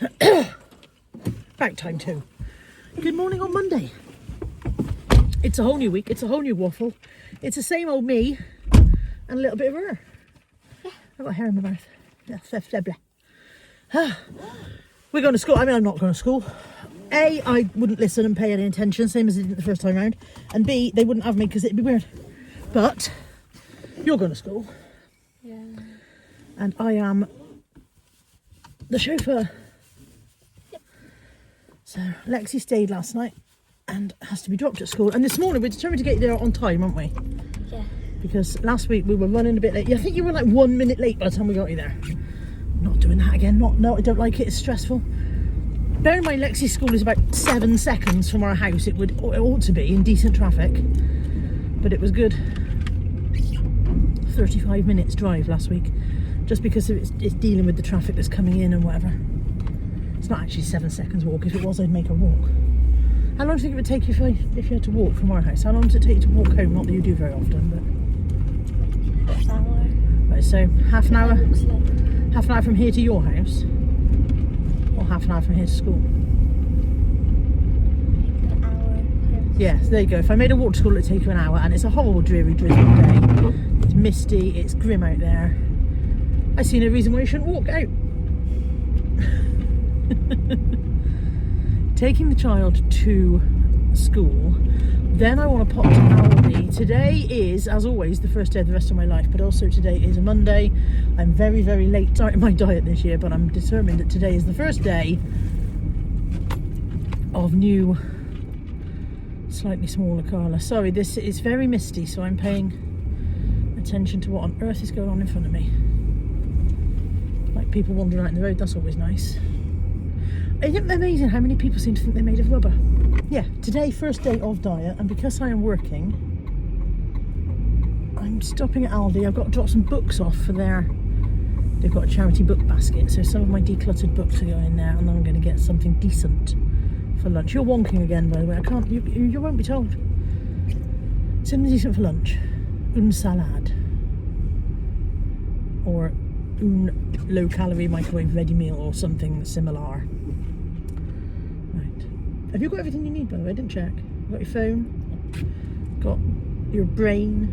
About time too. Good morning on Monday. It's a whole new week, it's a whole new waffle. It's the same old me and a little bit of her. Yeah. I've got hair in my mouth. We're going to school. I mean, I'm not going to school. A, I wouldn't listen and pay any attention, same as I didn't the first time round. And B, they wouldn't have me because it'd be weird. But you're going to school. Yeah. And I am the chauffeur. Yep. So Lexi stayed last night and has to be dropped at school. And this morning we're determined to get you there on time, aren't we? Yeah. Because last week we were running a bit late. Yeah, I think you were like 1 minute late by the time we got you there. Not doing that again. No, I don't like it. It's stressful. Bear in mind, Lexi's school is about 7 seconds from our house. It ought to be in decent traffic, but it was good. 35 minutes drive last week, just because it's dealing with the traffic that's coming in and whatever. It's not actually 7 seconds walk. If it was, I'd make a walk. How long do you think it would take you if you had to walk from our house? How long does it take you to walk home? Not that you do very often, but Half an hour. right. So half an hour. An Half an hour from here to your house, or half an hour from here to school? hour. Yes, there you go. If I made a walk to school, it'd take you an hour, and it's a horrible, dreary, drizzling day. It's misty, it's grim out there. I see no reason why you shouldn't walk out. Taking the child to school, then I want to pop to Aldi. Today is, as always, the first day of the rest of my life, but also today is a Monday. I'm very, very late starting my diet this year, but I'm determined that today is the first day of new, slightly smaller Carla. Sorry, this is very misty, so I'm paying attention to what on earth is going on in front of me. Like people wandering out in the road, that's always nice. Isn't it amazing how many people seem to think they're made of rubber? Yeah, today, first day of diet, and because I am working, I'm stopping at Aldi. I've got to drop some books off for they've got a charity book basket, so some of my decluttered books are going in there, and then I'm going to get something decent for lunch. You're wonking again, by the way. I can't, you won't be told. Something decent for lunch. Un salad. Or un low-calorie microwave ready meal, or something similar. Have you got everything you need, by the way? I didn't check. Got your phone? Got your brain?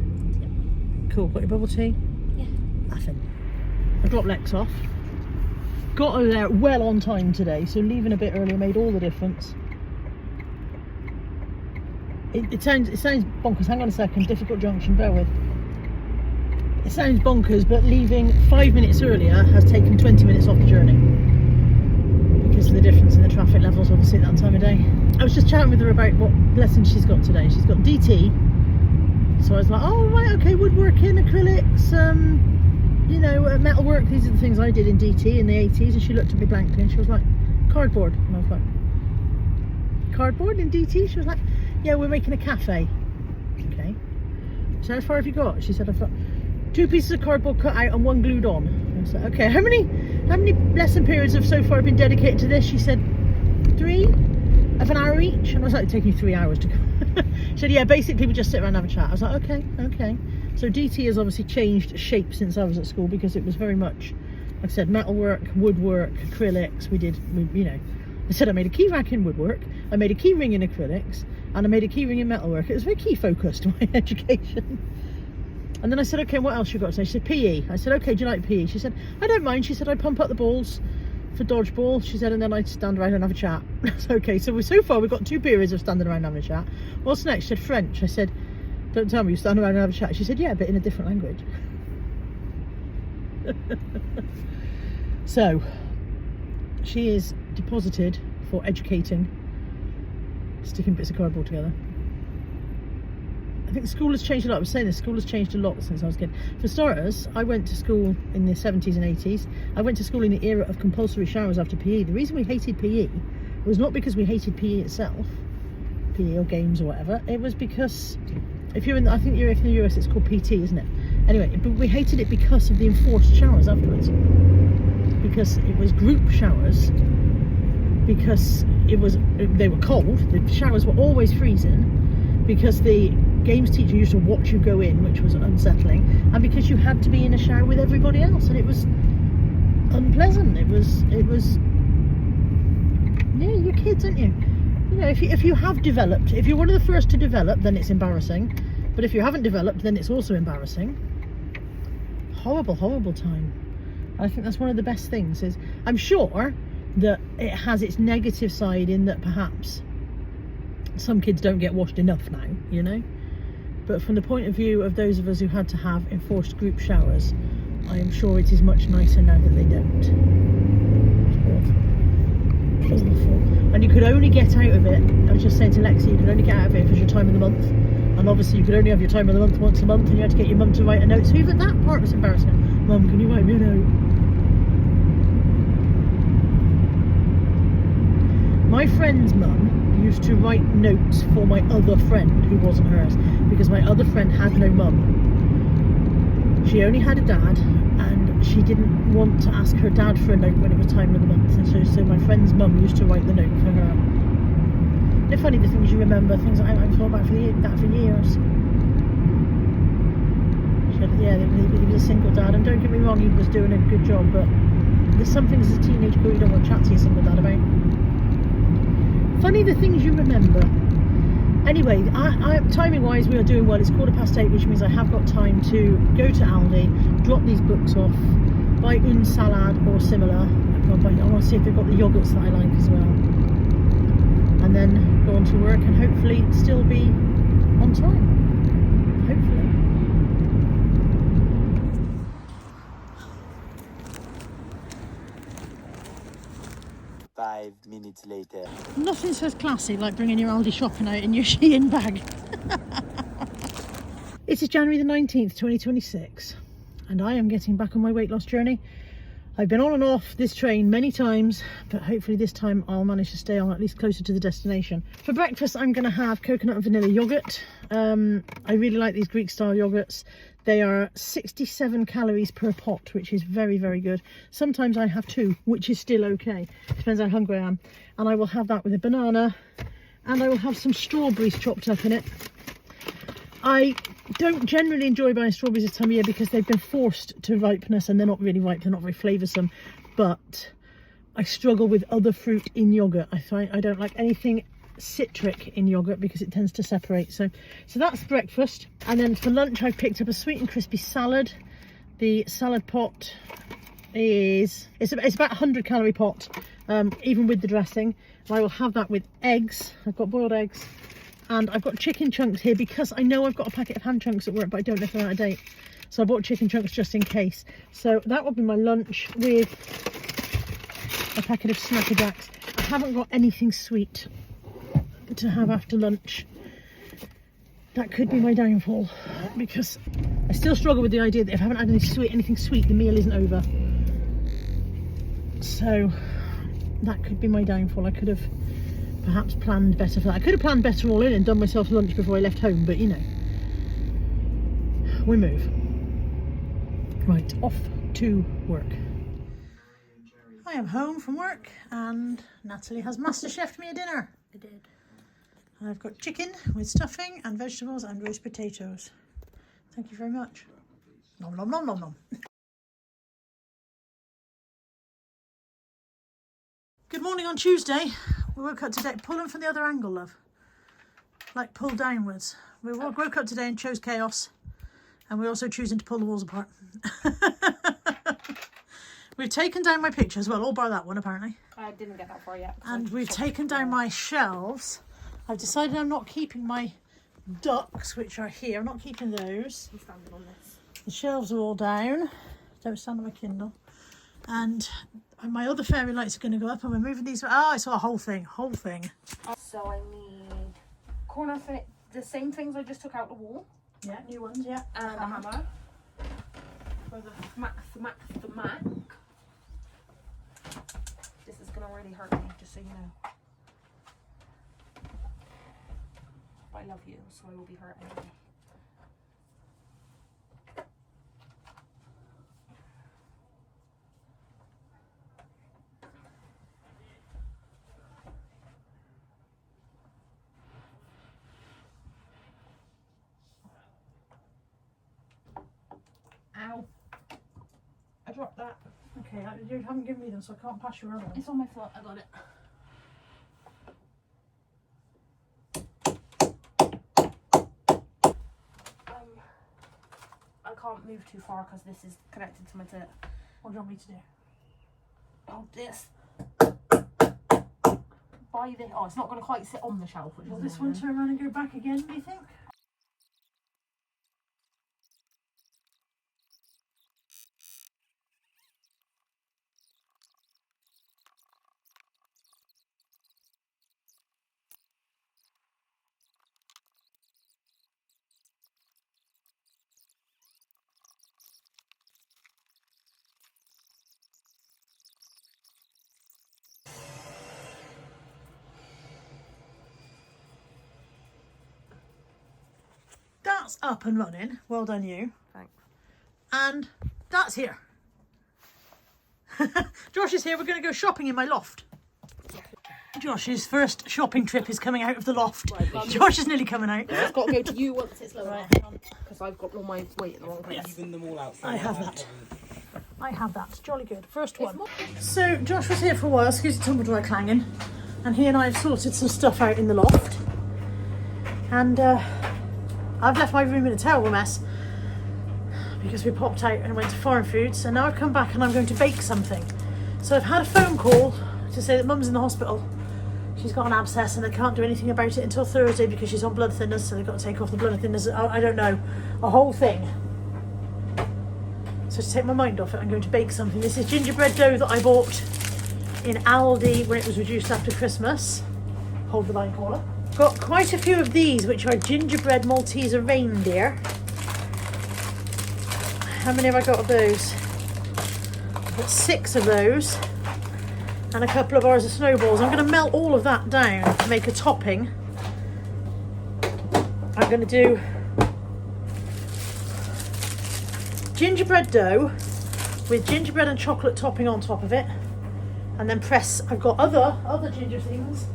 Yep. Cool. Got your bubble tea? Yeah. Nothing. I dropped Lex off. Got her there well on time today, so leaving a bit earlier made all the difference. It sounds bonkers. Hang on a second. Difficult junction. Bear with. It sounds bonkers, but leaving 5 minutes earlier has taken 20 minutes off the journey. Because of the difference in the traffic levels, obviously, at that time of day. I was just chatting with her about what lessons she's got today. She's got DT, so I was like, oh right, okay, woodworking, acrylics, metalwork. These are the things I did in DT in the 80s. And she looked at me blankly and she was like, cardboard. And I was like, cardboard in DT? She was like, yeah, we're making a cafe. Okay. So how far have you got? She said, I've got 2 pieces of cardboard cut out and 1 glued on. I was like, okay, how many lesson periods have so far been dedicated to this? She said 3 of an hour each. And I was like, it'd take you 3 hours to go. She said, yeah, basically we just sit around and have a chat. I was like, okay. So DT has obviously changed shape since I was at school, because it was very much, like I said, metalwork, woodwork, acrylics. I said I made a key rack in woodwork, I made a key ring in acrylics, and I made a key ring in metalwork. It was very key focused, my education. And then I said, okay, what else you got today? She said, PE. I said, okay, do you like PE? She said, I don't mind. She said, I pump up the balls for dodgeball. She said, and then I'd stand around and have a chat. I said, okay, so far we've got 2 periods of standing around and having a chat. What's next? She said, French. I said, don't tell me you stand around and have a chat. She said, yeah, but in a different language. So, she is deposited for educating, sticking bits of cardboard together. I think the school has changed a lot. I was saying the school has changed a lot since I was a kid. For starters, I went to school in the 70s and 80s. I went to school in the era of compulsory showers after PE. The reason we hated PE was not because we hated PE itself, PE or games or whatever. It was because if you're in the US, it's called PT, isn't it? Anyway, but we hated it because of the enforced showers afterwards. Because it was group showers. Because they were cold. The showers were always freezing. Because the games teacher used to watch you go in, which was unsettling, and because you had to be in a shower with everybody else, and it was unpleasant. It was kids, aren't you? You know, if you have developed, if you're one of the first to develop, then it's embarrassing. But if you haven't developed, then it's also embarrassing. Horrible, horrible time. I think that's one of the best things. Is I'm sure that it has its negative side in that perhaps some kids don't get washed enough now, you know. But from the point of view of those of us who had to have enforced group showers, I am sure it is much nicer now that they don't. It's awful. And you could only get out of it, I was just saying to Lexi, you could only get out of it if it was your time of the month. And obviously you could only have your time of the month once a month, and you had to get your mum to write a note. So even that part was embarrassing. Mum, can you write me a note? My friend's mum used to write notes for my other friend who wasn't hers, because my other friend had no mum. She only had a dad, and she didn't want to ask her dad for a note when it was time of the month, and so my friend's mum used to write the note for her. Isn't it funny the things you remember, things that I've thought about for years. She had, yeah, he was a single dad, and don't get me wrong, he was doing a good job, but there's some things as a teenage girl you don't want to chat to your single dad about. Funny the things you remember. Anyway, timing wise we are doing well. It's 8:15, which means I have got time to go to Aldi, drop these books off, buy un salad or similar. I want to see if they've got the yogurts that I like as well, and then go on to work and hopefully still be on time. Hopefully. 5 minutes later. Nothing says classy like bringing your Aldi shopping out in your Shein bag. It is January the 19th, 2026, and I am getting back on my weight loss journey. I've been on and off this train many times, but hopefully this time I'll manage to stay on at least closer to the destination. For breakfast, I'm going to have coconut and vanilla yogurt. I really like these Greek style yogurts. They are 67 calories per pot, which is very, very good. Sometimes I have 2, which is still okay. Depends how hungry I am. And I will have that with a banana, and I will have some strawberries chopped up in it. I don't generally enjoy buying strawberries this time of year because they've been forced to ripeness and they're not really ripe, they're not very flavoursome. But I struggle with other fruit in yoghurt. I don't like anything citric in yoghurt because it tends to separate. So that's breakfast. And then for lunch I've picked up a sweet and crispy salad. The salad pot it's about 100 calorie pot, even with the dressing. And I will have that with eggs. I've got boiled eggs. And I've got chicken chunks here because I know I've got a packet of ham chunks at work, but I don't know if they're out of date. So I bought chicken chunks just in case. So that will be my lunch with a packet of Snacker Jacks. I haven't got anything sweet to have after lunch. That could be my downfall, because I still struggle with the idea that if I haven't had anything sweet, the meal isn't over. So that could be my downfall. I could have perhaps planned better for that. I could have planned better all in and done myself lunch before I left home, but you know, we move. Right, off to work. I am home from work and Natalie has master chefed me a dinner. I did. I've got chicken with stuffing and vegetables and roast potatoes. Thank you very much. Nom nom nom nom nom. Good morning on Tuesday. We woke up today. Pull them from the other angle, love. Like pull downwards. We woke up today and chose chaos. And we're also choosing to pull the walls apart. We've taken down my pictures. Well, all bar that one apparently. I didn't get that far yet. And we've taken down my shelves. I've decided I'm not keeping my ducks, which are here. I'm not keeping those. I'm standing on this. The shelves are all down. Don't stand on my Kindle. And my other fairy lights are going to go up, and we're moving these. Oh, I saw a whole thing. So I need corner fit, the same things I just took out the wall. Yeah, new ones, yeah. And a hammer. For the thmack. This is going to really hurt me, just so you know. But I love you, so I will be hurt anyway. Ow. I dropped that. Okay, you haven't given me them, so I can't pass your other one. It's on my foot. I got it. can't move too far because this is connected to my tit. What do you want me to do? Hold this. By the... Oh, it's not going to quite sit on the shelf. Which Will is this one annoying. turn around and go back again, do you think? That's up and running. Well done, you. Thanks. And that's here. Josh is here. We're going to go shopping in my loft. Josh's first shopping trip is coming out of the loft. Right, Josh is nearly coming out. It's got to go to you once it's lower. Right, hang on. Because I've got all my weight in the wrong place. Even them all outside. I have that. I have that. Jolly good. First one. So Josh was here for a while. Excuse the tumble dryer clanging. And he and I have sorted some stuff out in the loft. And I've left my room in a terrible mess because we popped out and went to foreign foods. And now I've come back and I'm going to bake something. So I've had a phone call to say that Mum's in the hospital. She's got an abscess and they can't do anything about it until Thursday because she's on blood thinners, so they've got to take off the blood thinners. I don't know, a whole thing. So to take my mind off it, I'm going to bake something. This is gingerbread dough that I bought in Aldi when it was reduced after Christmas. Hold the line, caller. Got quite a few of these, which are gingerbread Malteser reindeer. How many have I got of those? I've got 6 of those. And a couple of bars of snowballs. I'm going to melt all of that down to make a topping. I'm going to do gingerbread dough with gingerbread and chocolate topping on top of it, and then press. I've got other ginger things,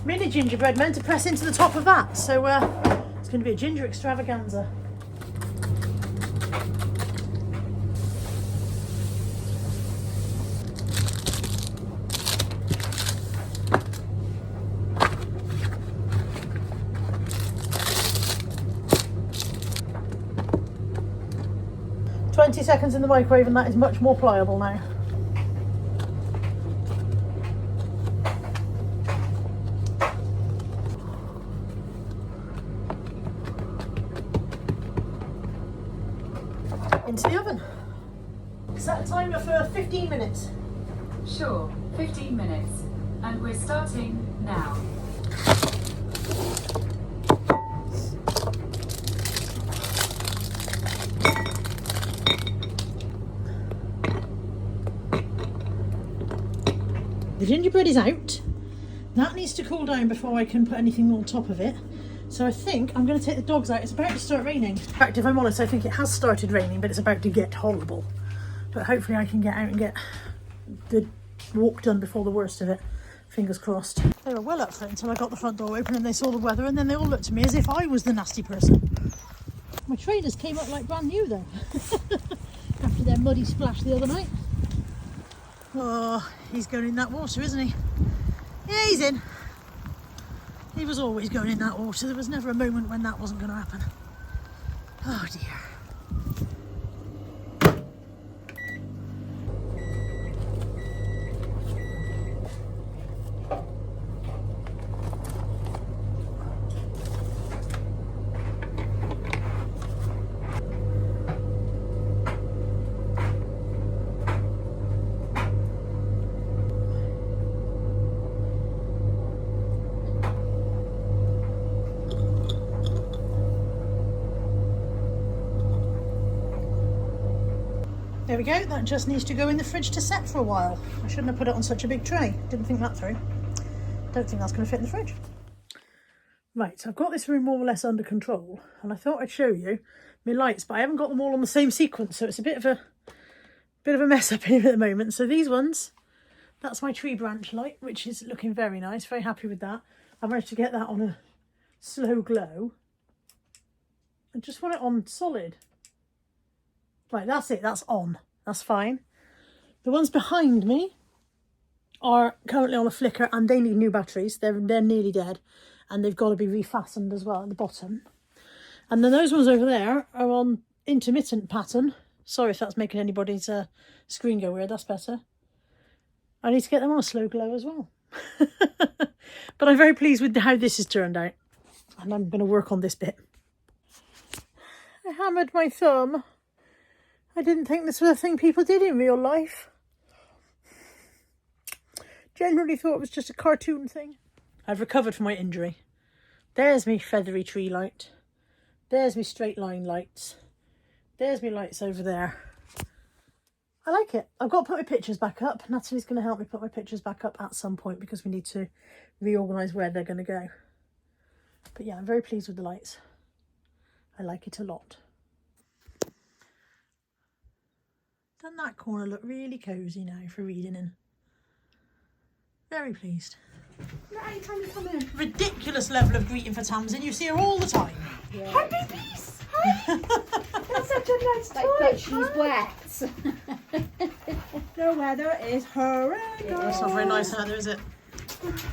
mini gingerbread meant to press into the top of that. So it's going to be a ginger extravaganza. Seconds in the microwave and that is much more pliable now. Into the oven. Set a timer for 15 minutes. Sure, 15 minutes. And we're starting now. The gingerbread is out. That needs to cool down before I can put anything on top of it. So I think I'm going to take the dogs out. It's about to start raining. In fact, if I'm honest, I think it has started raining, but it's about to get horrible. But hopefully I can get out and get the walk done before the worst of it. Fingers crossed. They were well up for it until I got the front door open and they saw the weather, and then they all looked at me as if I was the nasty person. My trainers came up like brand new though. After their muddy splash the other night. Oh, he's going in that water, isn't he? Yeah, he's in. He was always going in that water. There was never a moment when that wasn't going to happen. Oh dear. There we go, that just needs to go in the fridge to set for a while. I shouldn't have put it on such a big tray. Didn't think that through. Don't think that's going to fit in the fridge. Right, so I've got this room more or less under control, and I thought I'd show you my lights, but I haven't got them all on the same sequence, so it's a bit of a mess up here at the moment. So these ones, that's my tree branch light, which is looking very nice. Very happy with that. I managed to get that on a slow glow. I just want it on solid. Right, that's it, that's on. That's fine. The ones behind me are currently on a flicker and they need new batteries. They're nearly dead and they've got to be refastened as well at the bottom. And then those ones over there are on intermittent pattern. Sorry if that's making anybody's screen go weird, that's better. I need to get them on a slow glow as well. But I'm very pleased with how this has turned out. And I'm going to work on this bit. I hammered my thumb. I didn't think this was a thing people did in real life. Generally thought it was just a cartoon thing. I've recovered from my injury. There's me feathery tree light. There's me straight line lights. There's me lights over there. I like it. I've got to put my pictures back up. Natalie's going to help me put my pictures back up at some point because we need to reorganise where they're going to go. But yeah, I'm very pleased with the lights. I like it a lot. Doesn't that corner look really cosy now for reading in? Very pleased. Right, time to come in. Ridiculous level of greeting for Tamsin. You see her all the time. Yeah. Hi, babies. Hi. That's such a nice toy. But she's wet. The weather is horrendous. That's not very nice either, is it?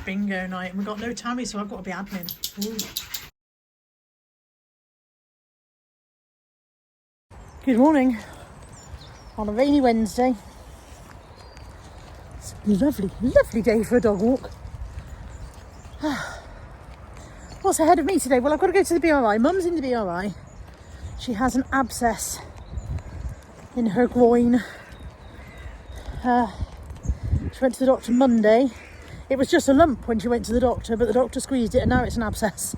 Bingo night. And we've got no Tammy, so I've got to be admin. Ooh. Good morning. On a rainy Wednesday. It's a lovely, lovely day for a dog walk. What's ahead of me today? Well, I've got to go to the BRI. Mum's in the BRI. She has an abscess in her groin. She went to the doctor Monday. It was just a lump when she went to the doctor, but the doctor squeezed it and now it's an abscess.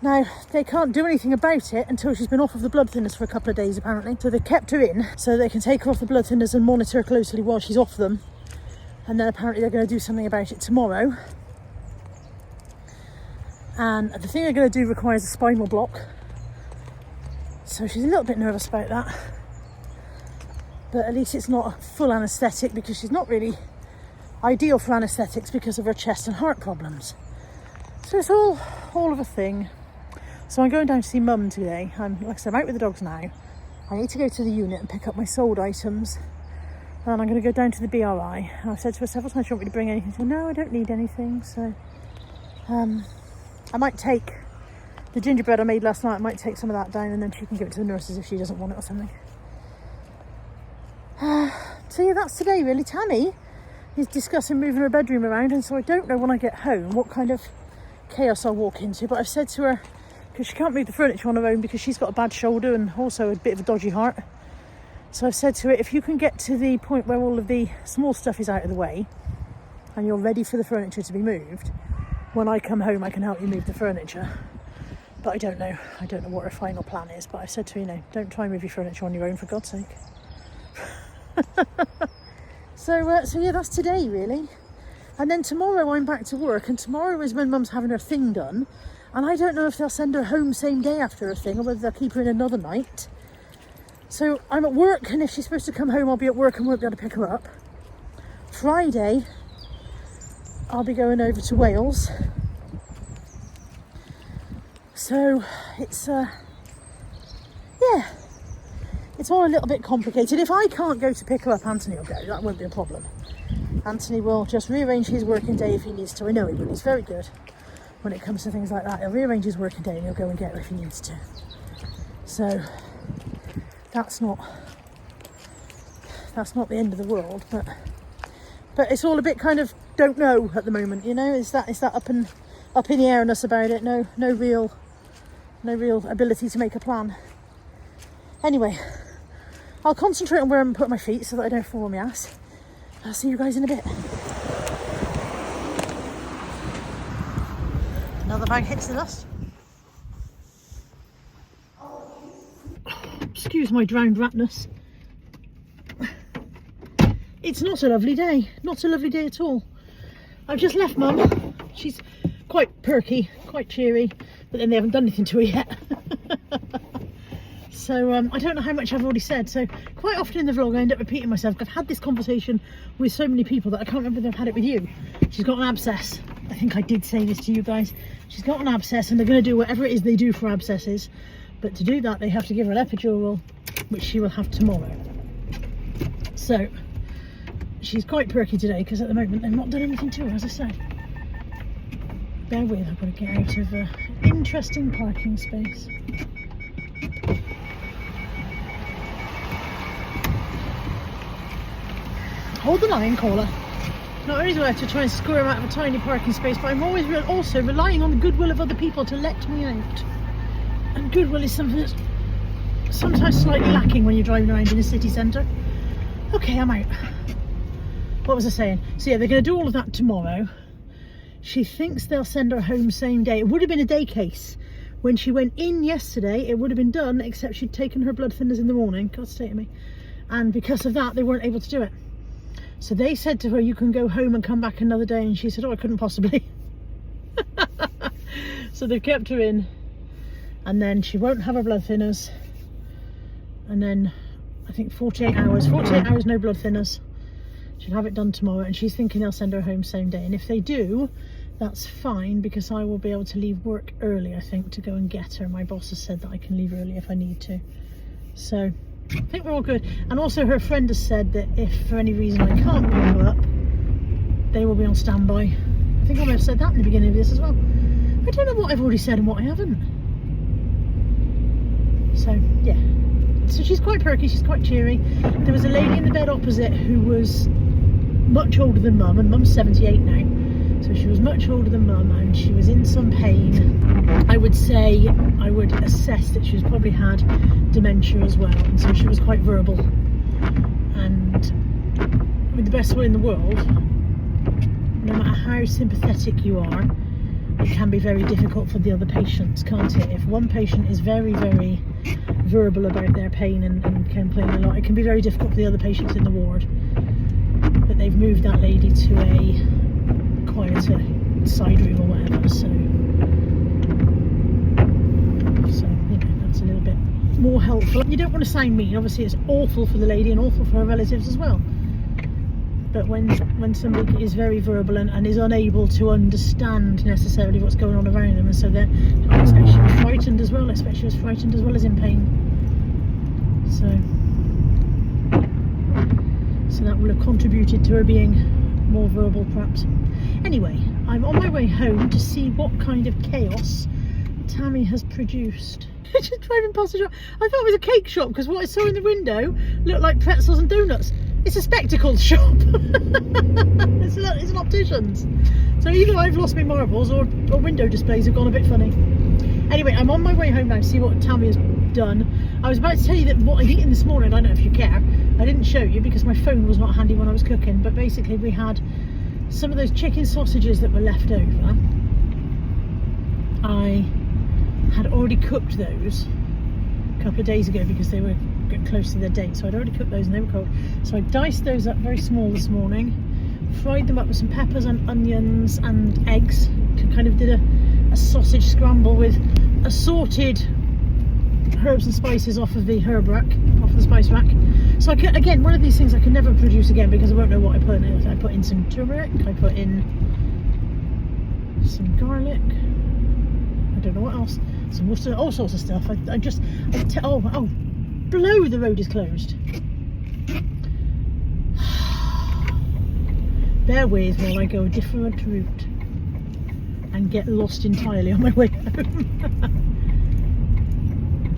Now, they can't do anything about it until she's been off of the blood thinners for a couple of days, apparently. So they kept her in so they can take her off the blood thinners and monitor her closely while she's off them. And then apparently they're going to do something about it tomorrow. And the thing they're going to do requires a spinal block. So she's a little bit nervous about that. But at least it's not a full anaesthetic because she's not really ideal for anaesthetics because of her chest and heart problems. So it's all of a thing. So I'm going down to see Mum today. Like I said, I'm out with the dogs now. I need to go to the unit and pick up my sold items. And I'm going to go down to the BRI. And I've said to her several times, do you want me to bring anything? She said, no, I don't need anything. So I might take the gingerbread I made last night. I might take some of that down and then she can give it to the nurses if she doesn't want it or something. So yeah, that's today really. Tammy is discussing moving her bedroom around, and so I don't know when I get home what kind of chaos I'll walk into. But I've said to her, because she can't move the furniture on her own because she's got a bad shoulder and also a bit of a dodgy heart. So I've said to her, if you can get to the point where all of the small stuff is out of the way and you're ready for the furniture to be moved, when I come home I can help you move the furniture. But I don't know what her final plan is. But I've said to her, don't try and move your furniture on your own, for God's sake. So yeah, that's today really. And then tomorrow I'm back to work, and tomorrow is when Mum's having her thing done. And I don't know if they'll send her home same day after her thing or whether they'll keep her in another night. So I'm at work, and if she's supposed to come home, I'll be at work and won't be able to pick her up. Friday, I'll be going over to Wales. So it's, yeah, it's all a little bit complicated. If I can't go to pick her up, Anthony will go. That won't be a problem. Anthony will just rearrange his working day if he needs to. I know he will. He's very good when it comes to things like that. He'll rearrange his working day and he'll go and get her if he needs to. So that's not the end of the world, but it's all a bit kind of don't know at the moment, you know. Is that up in the airness about it? No real ability to make a plan. Anyway, I'll concentrate on where I'm putting my feet so that I don't fall on my ass. I'll see you guys in a bit. Another bag hits the dust. Excuse my drowned ratness. It's not a lovely day. Not a lovely day at all. I've just left Mum. She's quite perky, quite cheery, but then they haven't done anything to her yet. So I don't know how much I've already said. So quite often in the vlog I end up repeating myself. I've had this conversation with so many people that I can't remember if I've had it with you. She's got an abscess. I think I did say this to you guys. She's got an abscess and they're going to do whatever it is they do for abscesses. But to do that they have to give her an epidural, which she will have tomorrow. So she's quite perky today because at the moment they've not done anything to her, as I say. Bear with, I've got to get out of an interesting parking space. hold the line, caller. Not only do I have to try and squirm out of a tiny parking space, but I'm always also relying on the goodwill of other people to let me out. And goodwill is something that's sometimes slightly lacking when you're driving around in a city centre. Okay, I'm out. What was I saying? So yeah, they're going to do all of that tomorrow. She thinks they'll send her home same day. It would have been a day case. When she went in yesterday, it would have been done, except she'd taken her blood thinners in the morning. God sake me. And because of that, they weren't able to do it. So they said to her, you can go home and come back another day. And she said, oh, I couldn't possibly. So they've kept her in. And then she won't have her blood thinners. And then I think 48 hours, no blood thinners. She'll have it done tomorrow. And she's thinking they'll send her home same day. And if they do, that's fine, because I will be able to leave work early, I think, to go and get her. My boss has said that I can leave early if I need to. So I think we're all good. And also her friend has said that if for any reason I can't pick her up, they will be on standby. I think I may have said that in the beginning of this as well. I don't know what I've already said and what I haven't. So yeah, so she's quite perky, she's quite cheery. There was a lady in the bed opposite who was much older than mum, and mum's 78 now. So she was much older than mum, and she was in some pain. I would say, I would assess that she's probably had dementia as well, and so she was quite verbal. And with the best will in the world, no matter how sympathetic you are, it can be very difficult for the other patients, can't it? If one patient is very, very verbal about their pain and complain a lot, it can be very difficult for the other patients in the ward. But they've moved that lady to a quieter side room or whatever, so you know, that's a little bit more helpful. You don't want to sound mean, obviously it's awful for the lady and awful for her relatives as well, but when somebody is very verbal and is unable to understand necessarily what's going on around them, and so they're, I expect she was frightened as well. I expect she was frightened as well as in pain, so that will have contributed to her being more verbal perhaps. Anyway, I'm on my way home to see what kind of chaos Tammy has produced. Just driving past the shop, I thought it was a cake shop because what I saw in the window looked like pretzels and donuts. It's a spectacles shop. It's an optician's. So either I've lost my marbles or window displays have gone a bit funny. Anyway, I'm on my way home now to see what Tammy has done. I was about to tell you that what I'd eaten this morning, I don't know if you care. I didn't show you because my phone was not handy when I was cooking, but basically we had some of those chicken sausages that were left over. I had already cooked those a couple of days ago because they were getting close to their date, so I'd already cooked those and they were cold. So I diced those up very small this morning, fried them up with some peppers and onions and eggs, to kind of did a sausage scramble with assorted herbs and spices off of the herb rack, off the spice rack. So I can, again, one of these things I can never produce again because I won't know what I put in it. I put in some turmeric, I put in some garlic, I don't know what else, some mustard, all sorts of stuff. Oh, blow, the road is closed. Bear with while I go a different route and get lost entirely on my way home.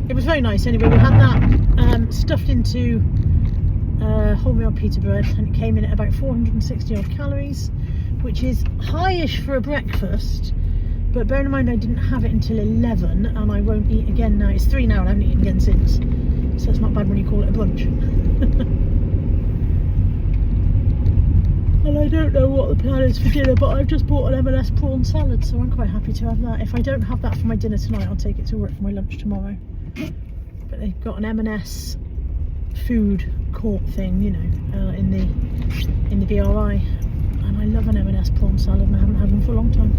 It was very nice anyway. We had that stuffed into wholemeal pita bread, and it came in at about 460 odd calories, which is highish for a breakfast, but bear in mind I didn't have it until 11 and I won't eat again now. It's 3 now and I haven't eaten again since, so it's not bad when you call it a brunch. And I don't know what the plan is for dinner, but I've just bought an M&S prawn salad, so I'm quite happy to have that. If I don't have that for my dinner tonight, I'll take it to work for my lunch tomorrow. But they've got an M&S food court thing, you know, in the BRI, and I love an M&S prawn salad and I haven't had one for a long time.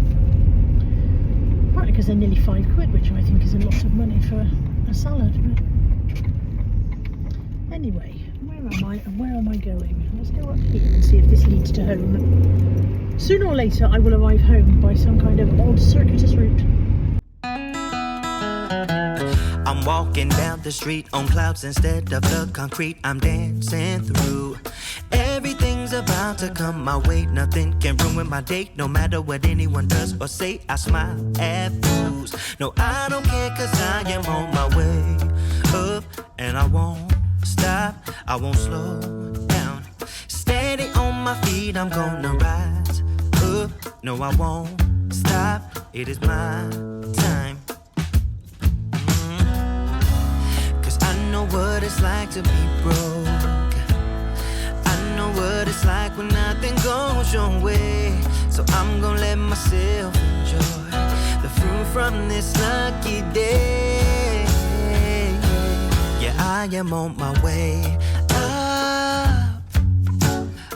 Partly because they're nearly £5, which I think is a lot of money for a salad. But anyway, where am I and where am I going? Let's go up here and see if this leads to home. Sooner or later I will arrive home by some kind of odd circuitous route. I'm walking down the street on clouds instead of the concrete I'm dancing through. Everything's about to come my way, nothing can ruin my day. No matter what anyone does or say, I smile at fools. No, I don't care, cause I am on my way up, and I won't stop, I won't slow down. Steady on on my feet, I'm gonna rise up. No, I won't stop. It is my time. Cause I know what it's like to be broke. I know what it's like when nothing goes your way. So I'm gonna let myself enjoy the fruit from this lucky day. Yeah, I am on my way up.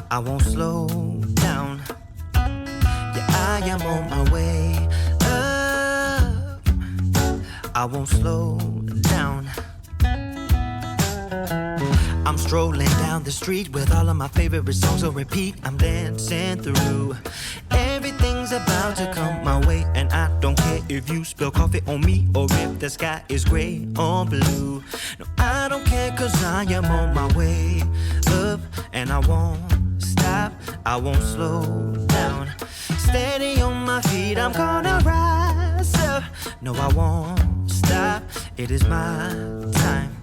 I won't slow down. Yeah, I am on my way up. I won't slow down. I'm strolling down the street with all of my favorite songs on repeat. I'm dancing through. Everything's about to come my way, and I don't care if you spill coffee on me or if the sky is gray or blue. No, I don't care, cause I am on my way up, and I won't stop, I won't slow down. Steady on my feet, I'm gonna rise up. No, I won't stop, it is my time.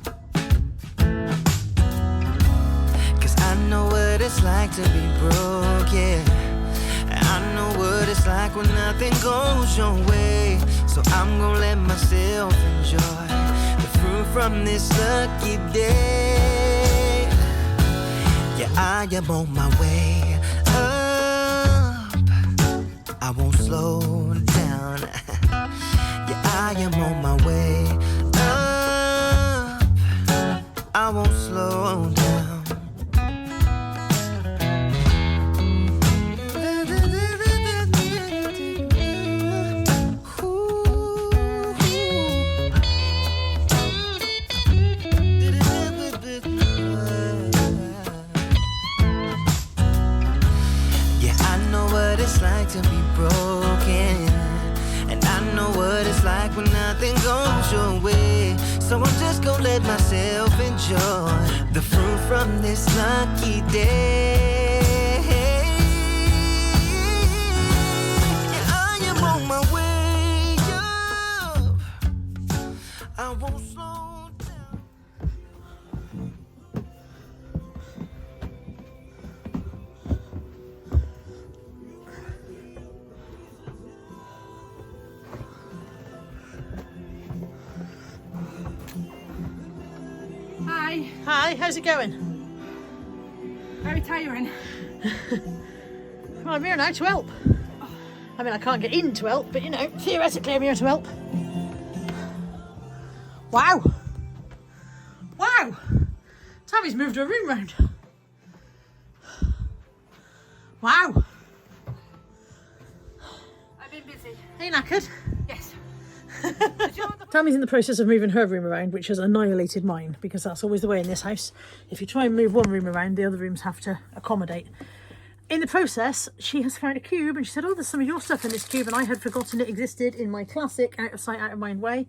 Cause I know what it's like to be broke, yeah. I know what it's like when nothing goes your way. So I'm gonna let myself enjoy the fruit from this lucky day. Yeah, I am on my way up. I won't slow down. Yeah, I am on my way up. I won't slow down. To be broken, and I know what it's like when nothing goes your way. So I'm just gonna let myself enjoy the fruit from this lucky day. Yeah, I am on my way up. I won't slow down. Hi, how's it going? Very tiring. Well, I'm here now to help. I mean, I can't get in to help, but you know, theoretically I'm here to help. Wow. Wow. Tammy's moved her room round. Wow. I've been busy. Are you knackered? Yes. Tammy's in the process of moving her room around, which has annihilated mine, because that's always the way in this house. If you try and move one room around, the other rooms have to accommodate. In the process, she has found a cube, and she said, oh, there's some of your stuff in this cube, and I had forgotten it existed in my classic out of sight, out of mind way.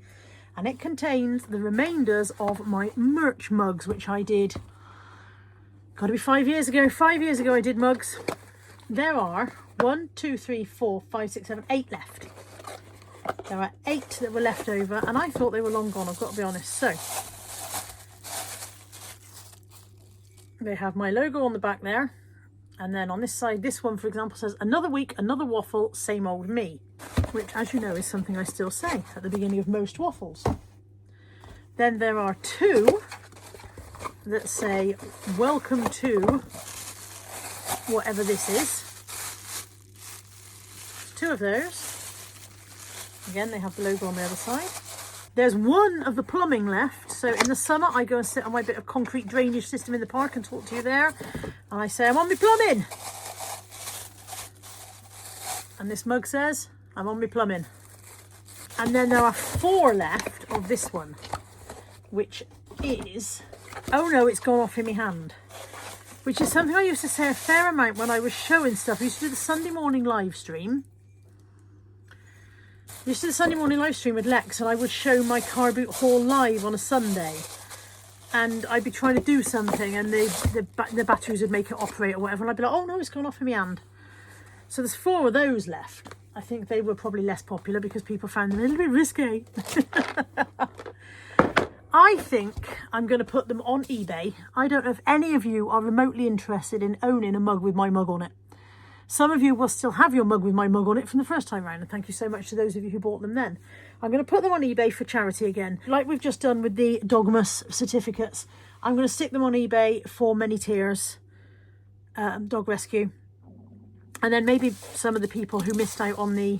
And it contains the remainders of my merch mugs, which I did, gotta be 5 years ago. 5 years ago I did mugs. There are 1, 2, 3, 4, 5, 6, 7, 8 left. There are 8 that were left over, and I thought they were long gone, I've got to be honest. So they have my logo on the back there, and then on this side, this one for example says another week, another waffle, same old me, which as you know is something I still say at the beginning of most waffles. Then there are 2 that say welcome to whatever this is. 2 of those. Again, they have the logo on the other side. There's 1 of the plumbing left. So in the summer, I go and sit on my bit of concrete drainage system in the park and talk to you there. And I say, I'm on my plumbing. And this mug says, I'm on my plumbing. And then there are 4 left of this one, which is, oh no, it's gone off in my hand. Which is something I used to say a fair amount when I was showing stuff. I used to do the Sunday morning live stream. This is a Sunday morning live stream with Lex, and I would show my car boot haul live on a Sunday, and I'd be trying to do something, and the batteries would make it operate or whatever, and I'd be like, oh no, it's gone off in my hand. So there's 4 of those left. I think they were probably less popular because people found them a little bit risque. I think I'm going to put them on eBay. I don't know if any of you are remotely interested in owning a mug with my mug on it. Some of you will still have your mug with my mug on it from the first time round, and thank you so much to those of you who bought them then. I'm going to put them on eBay for charity again, like we've just done with the Dogmas certificates. I'm going to stick them on eBay for Many Tears Dog Rescue, and then maybe some of the people who missed out on the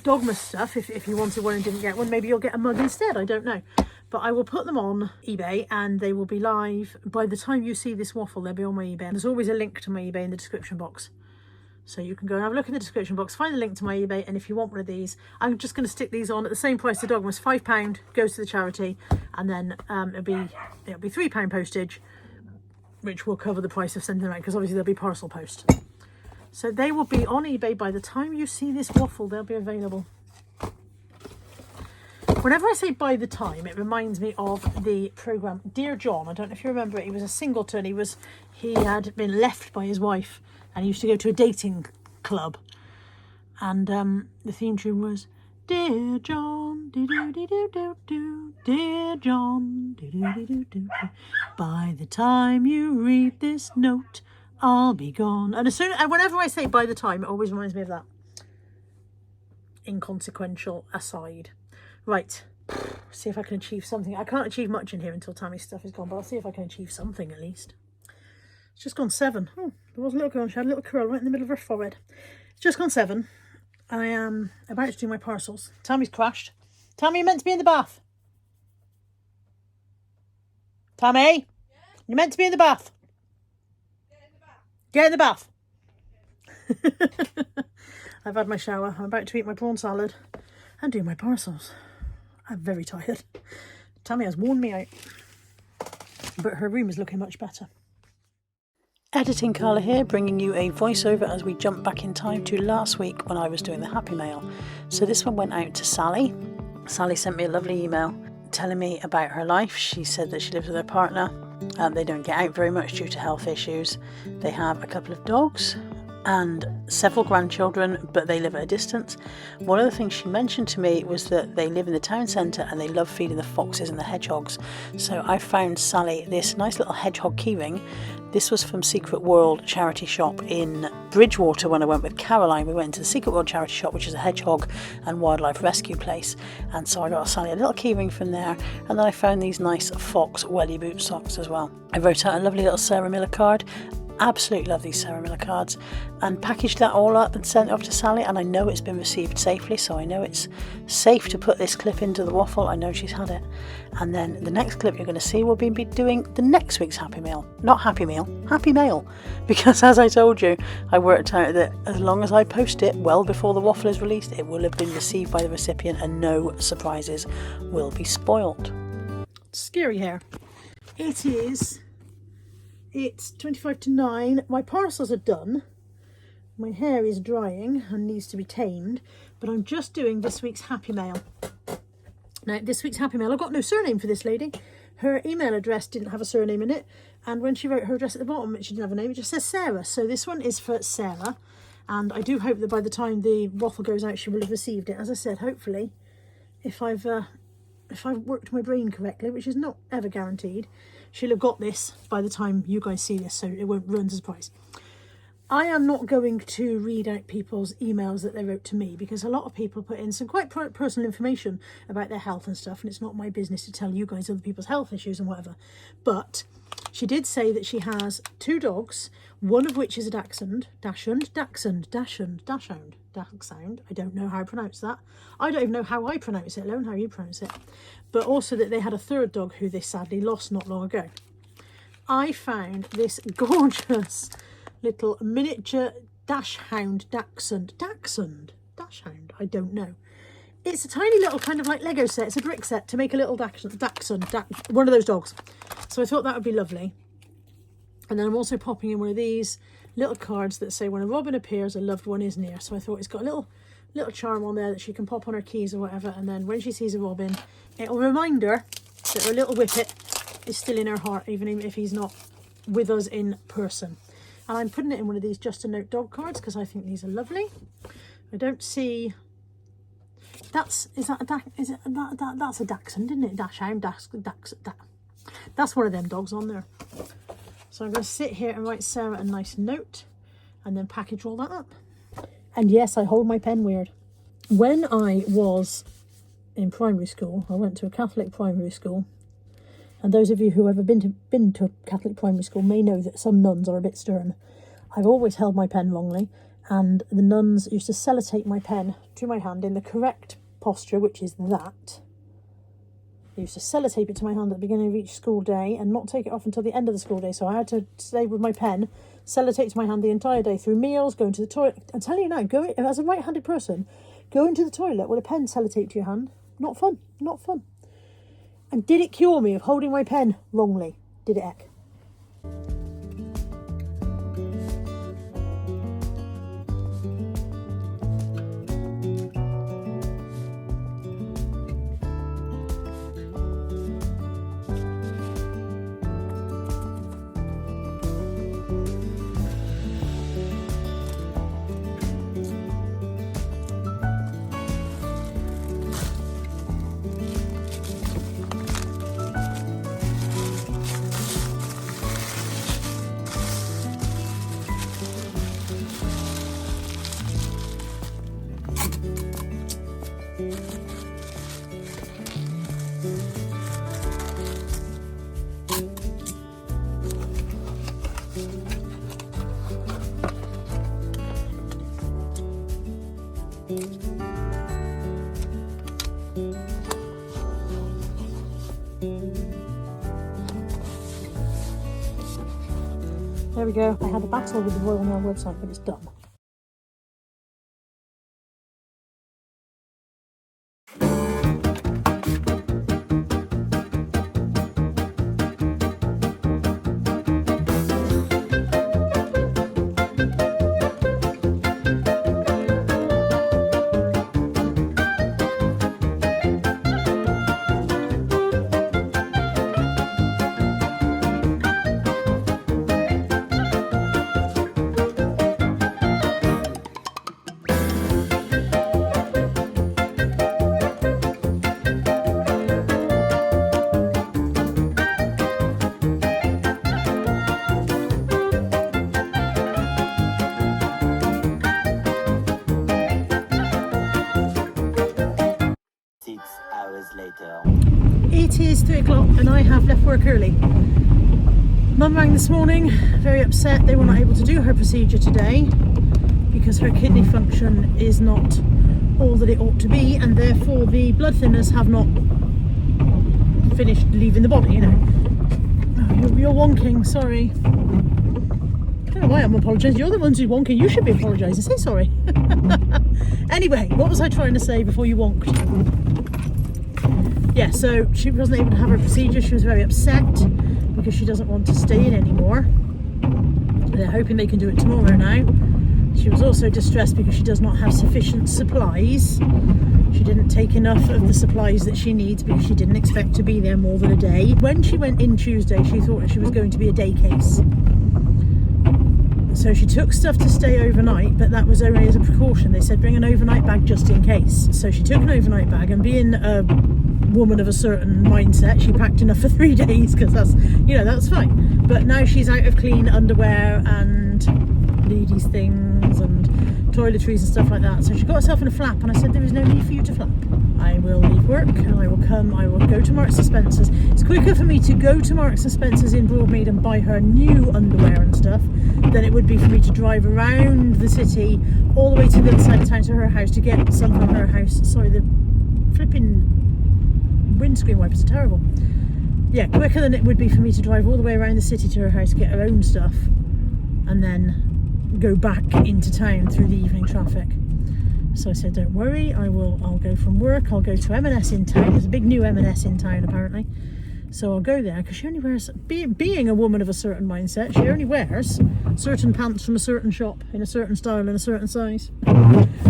Dogmas stuff, if you wanted one and didn't get one, maybe you'll get a mug instead. I don't know. But I will put them on eBay and they will be live. By the time you see this waffle, they'll be on my eBay. And there's always a link to my eBay in the description box. So you can go and have a look in the description box, find the link to my eBay, and if you want one of these, I'm just going to stick these on at the same price the Dogmas, £5, goes to the charity, and then it'll be £3 postage, which will cover the price of sending them out, because obviously there'll be parcel post. So they will be on eBay by the time you see this waffle, they'll be available. Whenever I say by the time, it reminds me of the programme Dear John. I don't know if you remember it. He was a singleton. He had been left by his wife and he used to go to a dating club. And the theme tune was Dear John, do-do-de-do-do-do, Dear John, do-do-de-do-do-do. By the time you read this note, I'll be gone. And whenever I say by the time, it always reminds me of that inconsequential aside. Right, see if I can achieve something. I can't achieve much in here until Tammy's stuff is gone, but I'll see if I can achieve something at least. It's just gone 7. Oh, there was a little girl. She had a little curl right in the middle of her forehead. It's just gone 7. I am about to do my parcels. Tammy's crashed. Tammy, you're meant to be in the bath. Tammy? Yeah? You're meant to be in the bath. Get in the bath. I've had my shower. I'm about to eat my prawn salad and do my parcels. I'm very tired. Tammy has worn me out, but her room is looking much better. Editing Carla here, bringing you a voiceover as we jump back in time to last week when I was doing the Happy Mail. So this one went out to Sally. Sally sent me a lovely email telling me about her life. She said that she lives with her partner. They don't get out very much due to health issues. They have a couple of dogs and several grandchildren, but they live at a distance. One of the things she mentioned to me was that they live in the town centre and they love feeding the foxes and the hedgehogs. So I found Sally this nice little hedgehog keyring. This was from Secret World charity shop in Bridgewater when I went with Caroline. We went into the Secret World charity shop, which is a hedgehog and wildlife rescue place. And so I got Sally a little keyring from there. And then I found these nice fox welly boot socks as well. I wrote out a lovely little Sarah Miller card. Absolutely love these Sarah Miller cards, and packaged that all up and sent it off to Sally, and I know it's been received safely, so I know it's safe to put this clip into the waffle. I know she's had it. And then the next clip you're going to see will be doing the next week's Happy Meal. Not Happy Meal, Happy Mail, because as I told you, I worked out that as long as I post it well before the waffle is released, it will have been received by the recipient and no surprises will be spoiled. Scary hair. It is... It's 25 to 9. My parcels are done. My hair is drying and needs to be tamed, but I'm just doing this week's Happy Mail. Now, this week's Happy Mail, I've got no surname for this lady. Her email address didn't have a surname in it, and when she wrote her address at the bottom, she didn't have a name. It just says Sarah. So this one is for Sarah, and I do hope that by the time the waffle goes out, she will have received it. As I said, hopefully, if I've worked my brain correctly, which is not ever guaranteed, she'll have got this by the time you guys see this, so it won't ruin the surprise. I am not going to read out people's emails that they wrote to me, because a lot of people put in some quite personal information about their health and stuff, and it's not my business to tell you guys other people's health issues and whatever. But she did say that she has 2 dogs, one of which is a dachshund. I don't know how I pronounce that. I don't even know how I pronounce it, let alone how you pronounce it. But also that they had a 3rd dog who they sadly lost not long ago. I found this gorgeous little miniature dachshund, I don't know. It's a tiny little kind of like Lego set. It's a brick set to make a little dachshund, one of those dogs. So I thought that would be lovely. And then I'm also popping in one of these little cards that say, when a robin appears, a loved one is near. So I thought it's got a little charm on there that she can pop on her keys or whatever. And then when she sees a robin, it'll remind her that her little whippet is still in her heart, even if he's not with us in person. And I'm putting it in one of these Just a Note dog cards because I think these are lovely. I don't see... That's a dachshund, isn't it? Dachshund, that's one of them dogs on there. So I'm going to sit here and write Sarah a nice note and then package all that up. And yes, I hold my pen weird. When I was in primary school, I went to a Catholic primary school. And those of you who have ever been to a Catholic primary school may know that some nuns are a bit stern. I've always held my pen wrongly, and the nuns used to sellotape my pen to my hand in the correct posture, which is that. They used to sellotape it to my hand at the beginning of each school day and not take it off until the end of the school day. So I had to stay with my pen, sellotape to my hand the entire day through meals, going to the toilet. I'm telling you now, as a right-handed person, going to the toilet with a pen sellotaped to your hand, not fun, not fun. And did it cure me of holding my pen wrongly? Did it, Eck? There we go. I had a battle with the Royal Mail website, but it's done. It is 3 o'clock and I have left work early. Mum rang this morning, very upset they were not able to do her procedure today because her kidney function is not all that it ought to be, and therefore the blood thinners have not finished leaving the body, you know. Oh, you're wonking, sorry. I don't know why I'm apologising. You're the ones who's wonking. You should be apologising. Say sorry. Anyway, what was I trying to say before you wonked? Yeah, so she wasn't able to have her procedure. She was very upset because she doesn't want to stay in anymore. They're hoping they can do it tomorrow now. She was also distressed because she does not have sufficient supplies. She didn't take enough of the supplies that she needs because she didn't expect to be there more than a day. When she went in Tuesday, she thought that she was going to be a day case. So she took stuff to stay overnight, but that was only as a precaution. They said bring an overnight bag just in case. So she took an overnight bag, and being a woman of a certain mindset, she packed enough for 3 days because that's, you know, that's fine. But now she's out of clean underwear and ladies things and toiletries and stuff like that. So she got herself in a flap, and I said there is no need for you to flap. I will leave work and I will go to Marks and Spencer's. It's quicker for me to go to Marks and Spencer's in Broadmead and buy her new underwear and stuff than it would be for me to drive around the city all the way to the other side of town to her house to get some from her house. Sorry, the flipping windscreen wipers are terrible. Yeah, quicker than it would be for me to drive all the way around the city to her house to get her own stuff and then go back into town through the evening traffic. So I said, don't worry, I'll go from work, I'll go to M&S in town. There's a big new M&S in town apparently. So I'll go there because she only wears, being a woman of a certain mindset, she only wears certain pants from a certain shop in a certain style and a certain size.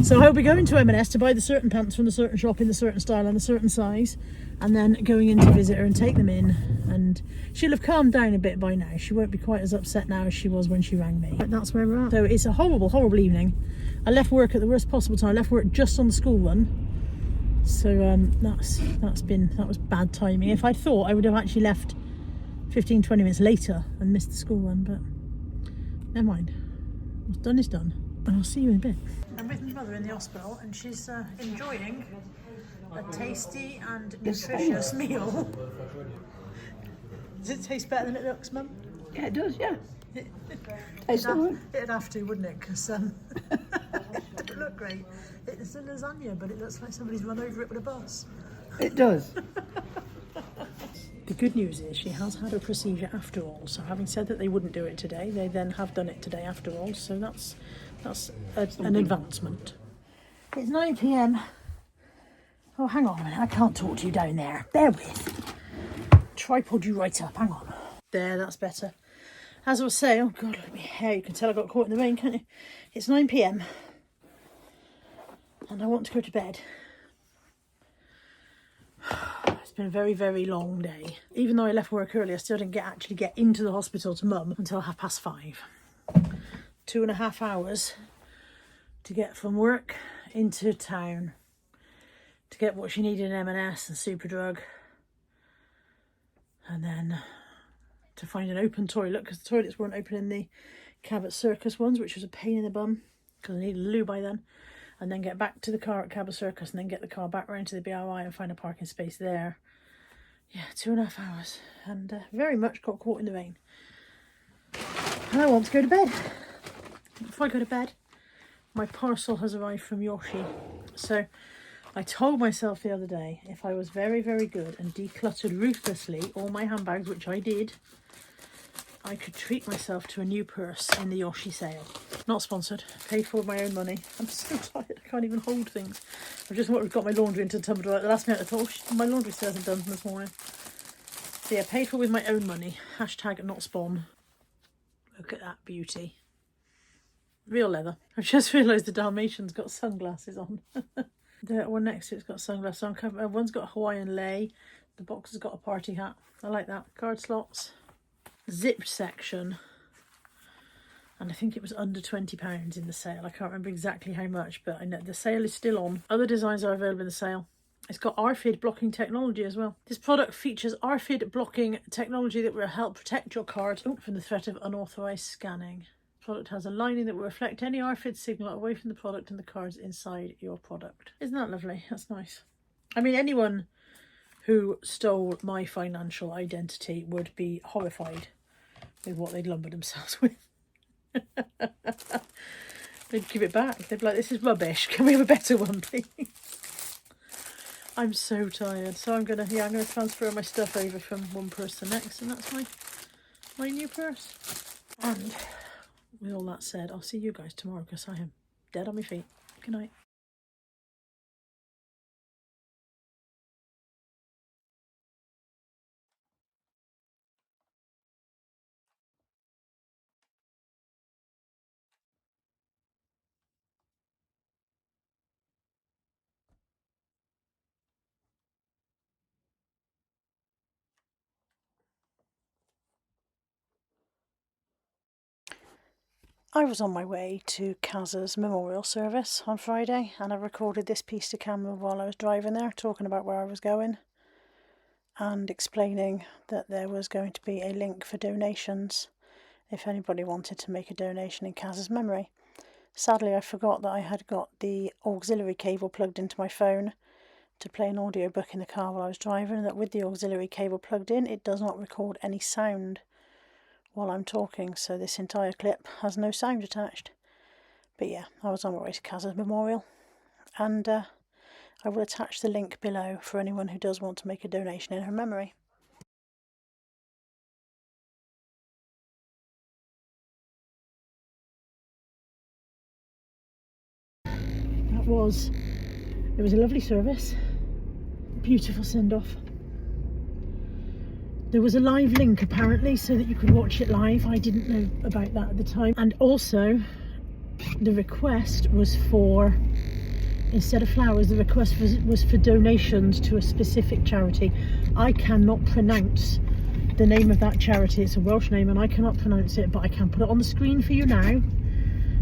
So I'll be going to M&S to buy the certain pants from the certain shop in the certain style and a certain size, and then going in to visit her and take them in, and she'll have calmed down a bit by now. She won't be quite as upset now as she was when she rang me. But that's where we're at. So it's a horrible, horrible evening. I left work at the worst possible time. I left work just on the school run. So that was bad timing. If I'd thought, I would have actually left 15-20 minutes later and missed the school run, but never mind. What's done is done, and I'll see you in a bit. I'm with my mother in the hospital, and she's enjoying a tasty and nutritious meal. Does it taste better than it looks, Mum? Yeah, it does, yeah. It'd have to, wouldn't it? Because it doesn't look great. It's a lasagna, but it looks like somebody's run over it with a bus. It does. The good news is she has had a procedure after all. So having said that they wouldn't do it today, they then have done it today after all. So that's an advancement. It's 9 p.m. Oh, hang on a minute. I can't talk to you down there. Bear with. Tripod you right up. Hang on. There, that's better. As I was saying, oh God, look at my hair. You can tell I got caught in the rain, can't you? It's 9 p.m. and I want to go to bed. It's been a very, very long day. Even though I left work early, I still didn't actually get into the hospital to Mum until 5:30. 2.5 hours to get from work into town to get what she needed in M&S and Superdrug, and then to find an open toilet, because the toilets weren't open in the Cabot Circus ones, which was a pain in the bum because I needed a loo by then, and then get back to the car at Cabot Circus and then get the car back round to the BRI and find a parking space there. Yeah, 2.5 hours, and very much got caught in the rain. And I want to go to bed. Before I go to bed, my parcel has arrived from Yoshi. So I told myself the other day, if I was very, very good and decluttered ruthlessly all my handbags, which I did, I could treat myself to a new purse in the Yoshi sale. Not sponsored, paid for with my own money. I'm so tired, I can't even hold things. I've just got my laundry into the Tumblr at the last minute. I thought, oh, my laundry still hasn't done this morning. So yeah, paid for with my own money. Hashtag not spawn. Look at that beauty. Real leather. I've just realised the Dalmatian's got sunglasses on. The one next to it's got sunglasses on. One's got a Hawaiian lei. The box has got a party hat. I like that. Card slots. Zipped section. And I think it was under £20 in the sale. I can't remember exactly how much, but I know the sale is still on. Other designs are available in the sale. It's got RFID blocking technology as well. This product features RFID blocking technology that will help protect your card from the threat of unauthorised scanning. The product has a lining that will reflect any RFID signal away from the product and the cards inside your product. Isn't that lovely? That's nice. I mean, anyone who stole my financial identity would be horrified with what they'd lumbered themselves with. They'd give it back. They'd be like, this is rubbish. Can we have a better one, please? I'm so tired. So I'm gonna transfer my stuff over from one purse to the next, and that's my new purse. And with all that said, I'll see you guys tomorrow because I am dead on my feet. Good night. I was on my way to Kaz's memorial service on Friday, and I recorded this piece to camera while I was driving there, talking about where I was going and explaining that there was going to be a link for donations if anybody wanted to make a donation in Kaz's memory. Sadly, I forgot that I had got the auxiliary cable plugged into my phone to play an audiobook in the car while I was driving, and that with the auxiliary cable plugged in, it does not record any sound while I'm talking, so this entire clip has no sound attached. But yeah, I was on my way to Kaz's memorial, and I will attach the link below for anyone who does want to make a donation in her memory. It was a lovely service, beautiful send-off. There was a live link apparently so that you could watch it live. I didn't know about that at the time. And also the request was for, instead of flowers, the request was for donations to a specific charity. I cannot pronounce the name of that charity. It's a Welsh name and I cannot pronounce it, but I can put it on the screen for you now.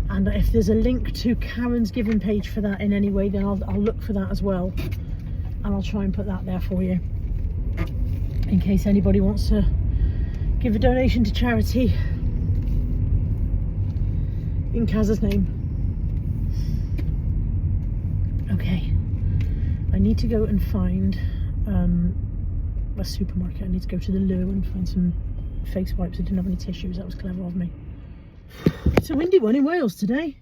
And if there's a link to Karen's giving page for that in any way, then I'll look for that as well. and I'll try and put that there for you in case anybody wants to give a donation to charity in Kaz's name. Okay, I need to go and find a supermarket. I need to go to the loo and find some face wipes. I didn't have any tissues. That was clever of me. It's a windy one in Wales today.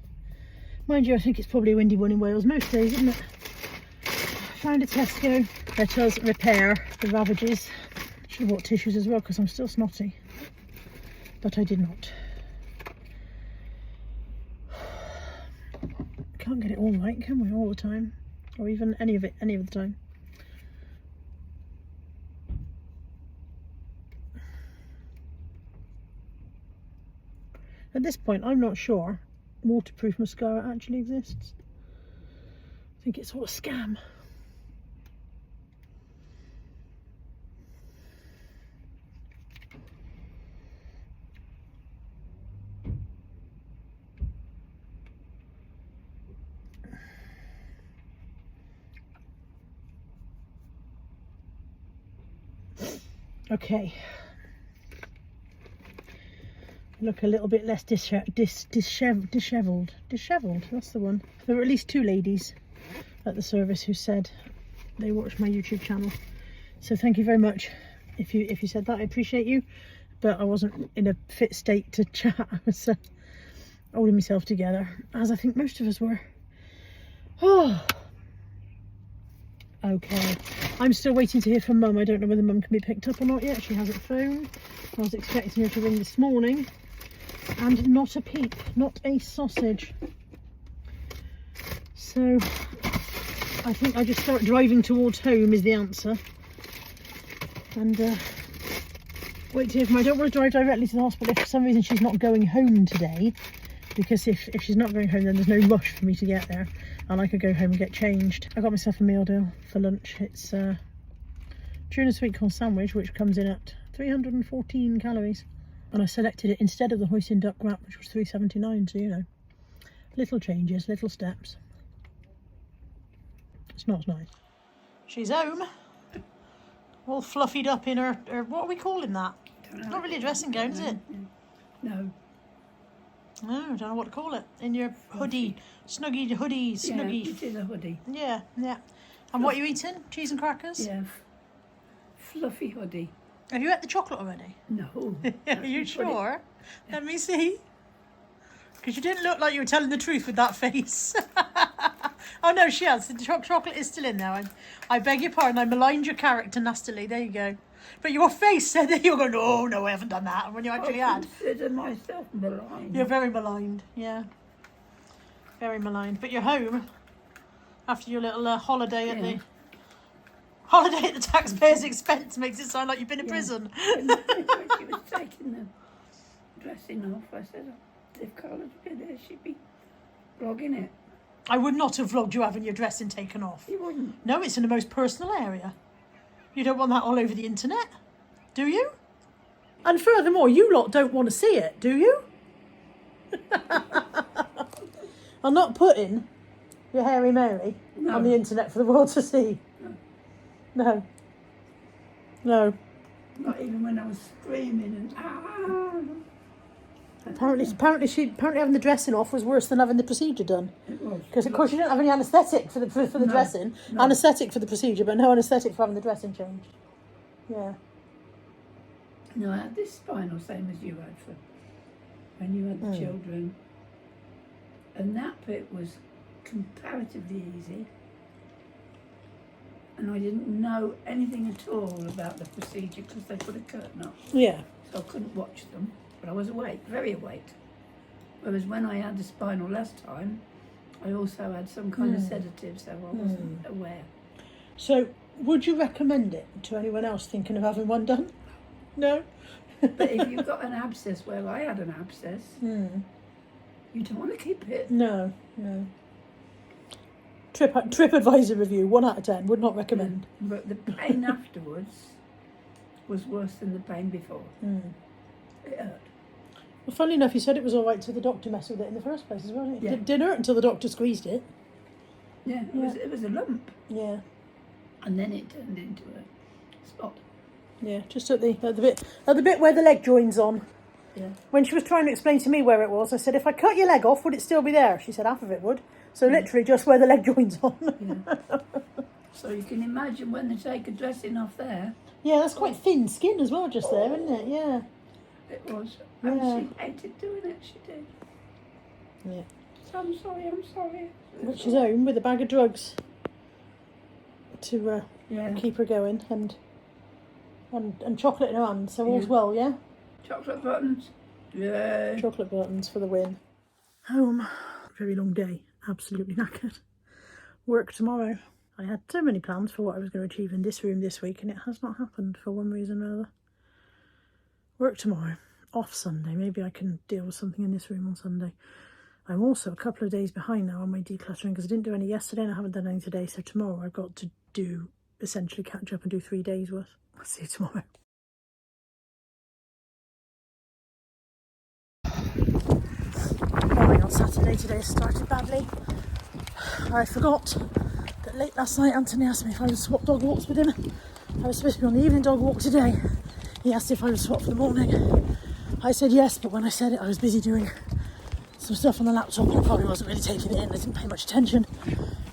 Mind you, I think it's probably a windy one in Wales most days, isn't it? Found a Tesco. Let us repair the ravages. Should have bought tissues as well because I'm still snotty. But I did not. Can't get it all right, can we, all the time? Or even any of the time. At this point, I'm not sure waterproof mascara actually exists. I think it's all a scam. Okay. Look a little bit less dishevelled. Dishevelled, that's the one. There were at least 2 ladies at the service who said they watched my YouTube channel. So thank you very much if you said that. I appreciate you. But I wasn't in a fit state to chat. I was holding myself together, as I think most of us were. Oh. Okay. I'm still waiting to hear from Mum. I don't know whether Mum can be picked up or not yet. She hasn't phoned. I was expecting her to ring this morning. And not a peep, not a sausage. So I think I just start driving towards home is the answer. And wait to hear from her. I don't want to drive directly to the hospital if for some reason she's not going home today. Because if she's not going home, then there's no rush for me to get there. And I could go home and get changed. I got myself a meal deal for lunch. It's tuna sweet corn sandwich, which comes in at 314 calories. And I selected it instead of the hoisin duck wrap, which was 379. So, you know, little changes, little steps. It's not nice. She's home. All fluffied up in her what are we calling that? It's not really a dressing gown, is it? No. No, I don't know what to call it. In your hoodie, snuggy hoodie, snuggy. Yeah, it is a hoodie. Yeah, yeah. And what are you eating? Cheese and crackers? Yeah. Fluffy hoodie. Have you ate the chocolate already? No. Are you sure? Let me see. Because you didn't look like you were telling the truth with that face. Oh no, she has. The chocolate is still in there. I beg your pardon. I maligned your character nastily. There you go. But your face said that you were going, oh no, I haven't done that. When you actually I had. consider myself maligned. You're very maligned, yeah. Very maligned. But you're home after your little holiday at the... Holiday at the taxpayer's expense makes it sound like you've been in prison. When she was taking the dressing off, I said, if Carla's been there, she'd be vlogging it. I would not have vlogged you having your dressing taken off. You wouldn't. No, it's in the most personal area. You don't want that all over the internet, do you? And furthermore, you lot don't want to see it, do you? I'm not putting your hairy Mary on the internet for the world to see. No. No. Not even when I was screaming and Apparently having the dressing off was worse than having the procedure done. It was. Because of course you didn't have any anaesthetic for the dressing. No. Anaesthetic for the procedure, but no anaesthetic for having the dressing changed. Yeah. No, I had this spinal, same as you had for when you had the children. And that bit was comparatively easy. And I didn't know anything at all about the procedure because they put a curtain up. Yeah. So I couldn't watch them. But I was awake, very awake. Whereas when I had the spinal last time, I also had some kind of sedative, so I wasn't aware. So, would you recommend it to anyone else thinking of having one done? No? But if you've got an abscess where I had an abscess, you don't want to keep it. No, no. TripAdvisor review, 1 out of 10, would not recommend. But the pain afterwards was worse than the pain before. It hurt. Well, funnily enough, you said it was all right till the doctor messed with it in the first place as well. It Yeah. didn't hurt until the doctor squeezed it. Yeah, it was a lump. Yeah. and then it turned into a spot. Yeah, just at the bit where the leg joins on. Yeah. When she was trying to explain to me where it was, I said, if I cut your leg off, would it still be there? She said half of it would. So literally just where the leg joins on. Yeah. So you can imagine when they take a dressing off there. Yeah, that's quite thin skin as well, just there, isn't it? Yeah. It was. And Yeah. she hated doing it, she did. Yeah. So I'm sorry. Which is home with a bag of drugs to Yeah. keep her going, and chocolate in her hand, so all's well, yeah? Chocolate buttons. Yeah. Chocolate buttons for the win. Home. Very long day. Absolutely knackered. Work tomorrow. I had so many plans for what I was going to achieve in this room this week, and it has not happened for one reason or another. Work tomorrow. Off Sunday. Maybe I can deal with something in this room on Sunday. I'm also a couple of days behind now on my decluttering because I didn't do any yesterday and I haven't done any today. So tomorrow I've got to do, essentially catch up and do 3 days worth. I'll see you tomorrow. Morning on Saturday today started badly. I forgot that late last night Anthony asked me if I would swap dog walks with him. I was supposed to be on the evening dog walk today. He asked if I would swap for the morning. I said yes, but when I said it I was busy doing some stuff on the laptop and I probably wasn't really taking it in. I didn't pay much attention.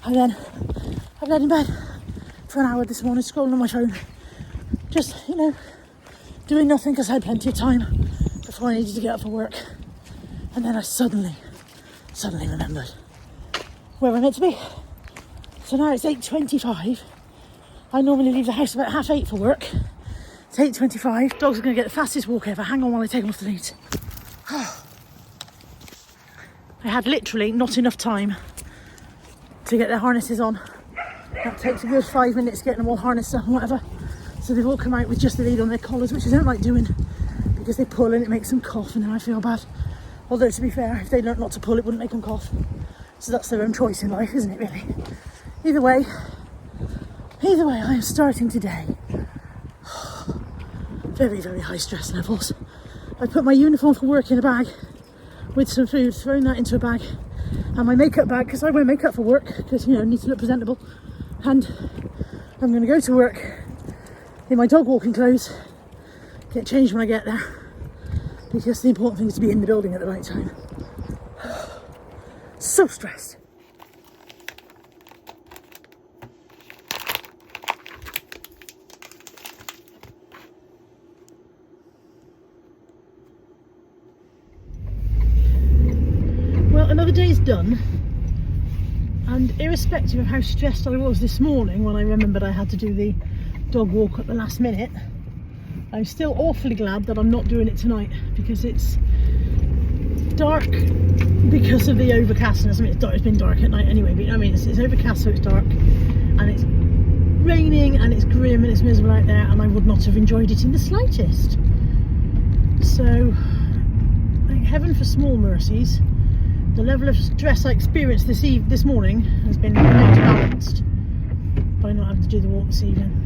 And then I've laid in bed for an hour this morning scrolling on my phone. Just, doing nothing because I had plenty of time before I needed to get up for work. And then I suddenly remembered where we're meant to be. So now it's 8:25. I normally leave the house about 8:30 for work. It's 8:25. Dogs are going to get the fastest walk ever. Hang on while I take them off the lead. I had literally not enough time to get their harnesses on. That takes a good 5 minutes getting them all harnessed up and whatever. So they've all come out with just the lead on their collars, which I don't like doing because they pull and it makes them cough and then I feel bad. Although to be fair, if they learnt not to pull, it wouldn't make them cough. So that's their own choice in life, isn't it really? Either way, I am starting today. Very, very high stress levels. I put my uniform for work in a bag with some food, thrown that into a bag, and my makeup bag, because I wear makeup for work, because, I need to look presentable. And I'm going to go to work in my dog walking clothes, get changed when I get there, because the important thing is to be in the building at the right time. So stressed. Well, another day's done, and irrespective of how stressed I was this morning when I remembered I had to do the dog walk at the last minute, I'm still awfully glad that I'm not doing it tonight because it's dark because of the overcastness. I mean, it's been dark at night anyway, but it's overcast, so it's dark, and it's raining, and it's grim, and it's miserable out there, and I would not have enjoyed it in the slightest. So, thank heaven for small mercies. The level of stress I experienced this morning has been counterbalanced by not having to do the walk this evening.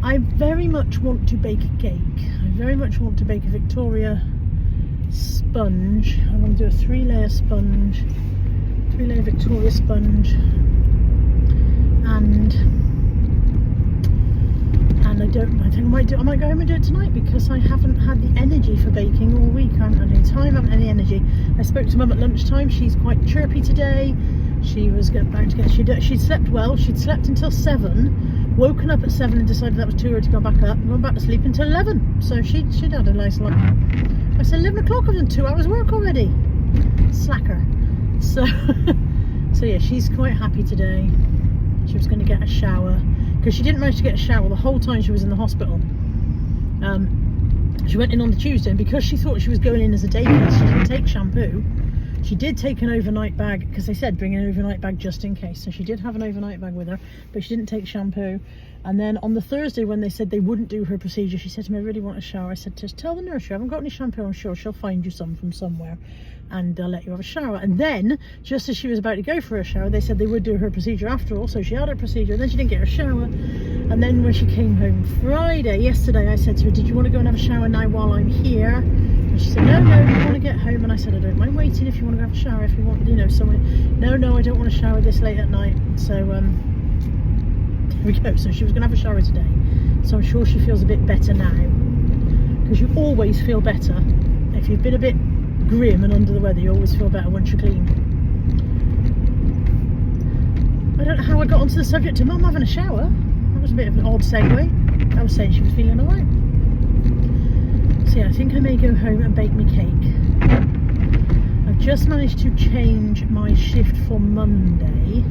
I very much want to bake a cake. I very much want to bake a Victoria sponge. I want to do a 3-layer sponge, 3-layer Victoria sponge, and I think I might go home and do it tonight because I haven't had the energy for baking all week. I haven't had any time, I haven't had any energy. I spoke to Mum at lunchtime. She's quite chirpy today. She was about to get, she'd slept well. She'd slept until 7, woken up at 7 and decided that was too early to go back up, and gone back to sleep until 11. So she'd had a nice lunch. I said 11 o'clock, I've done 2 hours work already. Slacker. So yeah, she's quite happy today. She was going to get a shower because she didn't manage to get a shower the whole time she was in the hospital. She went in on the Tuesday, and because she thought she was going in as a day nurse, she didn't take shampoo. She did take an overnight bag because they said bring an overnight bag just in case. So she did have an overnight bag with her, but she didn't take shampoo. And then on the Thursday when they said they wouldn't do her procedure, she said to me, I really want a shower. I said, just tell the nurse you haven't got any shampoo. I'm sure she'll find you some from somewhere and they'll let you have a shower. And then just as she was about to go for a shower, they said they would do her procedure after all. So she had her procedure and then she didn't get her shower. And then when she came home yesterday, I said to her, did you want to go and have a shower now while I'm here? And she said, no, you want to get home. And I said, I don't mind waiting if you want to have a shower, if you want, someone. No, I don't want to shower this late at night. So we go. So she was going to have a shower today. So I'm sure she feels a bit better now. Because you always feel better. If you've been a bit grim and under the weather, you always feel better once you're clean. I don't know how I got onto the subject of Mum having a shower. That was a bit of an odd segue. I was saying she was feeling alright. So yeah, I think I may go home and bake me cake. I've just managed to change my shift for Monday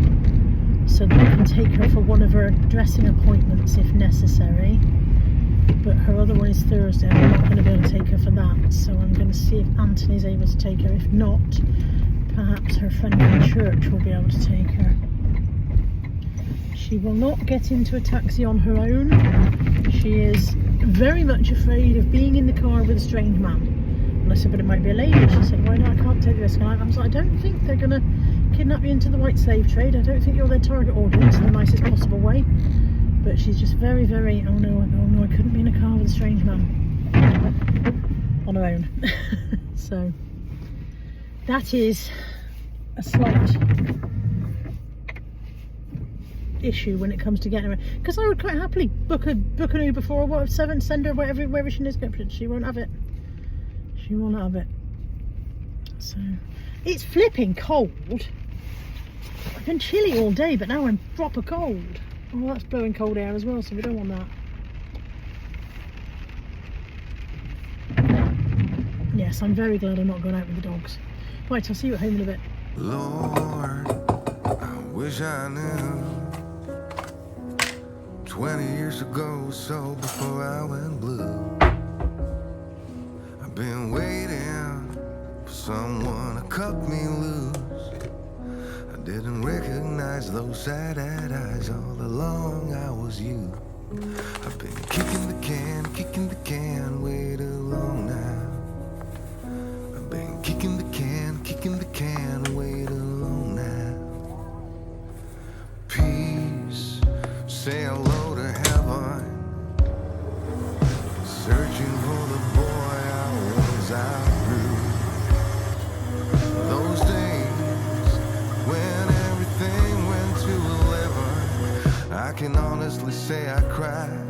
so that I can take her for one of her dressing appointments if necessary. But her other one is Thursday and I'm not going to be able to take her for that. So I'm going to see if Anthony's able to take her. If not, perhaps her friend from church will be able to take her. She will not get into a taxi on her own. She is very much afraid of being in the car with a strange man. And I said, but it might be a lady. She said, why not? I can't take the risk. And I was like, I don't think they're going to kidnap you into the white slave trade. I don't think you're their target audience in the nicest possible way. But she's just very, very, oh no, I couldn't be in a car with a strange man on her own. So that is a slight issue when it comes to getting her, because I would quite happily book an Uber for her, send her wherever she needs to go. She won't have it. She will not have it. So it's flipping cold. I've been chilly all day, but now I'm proper cold. Oh, that's blowing cold air as well, so we don't want that. Yes, I'm very glad I'm not going out with the dogs. Right, I'll see you at home in a bit. Lord, I wish I knew 20 years ago, so before I went blue. I've been waiting for someone to cut me loose. I didn't recognize those sad-eyed eyes. All along I was you. I've been kicking the can way too long now. I've been kicking the can way too long now. Peace, say hello to heaven. Searching for the boy I was outgrew. Those days when everything went to 11, I can honestly say I cried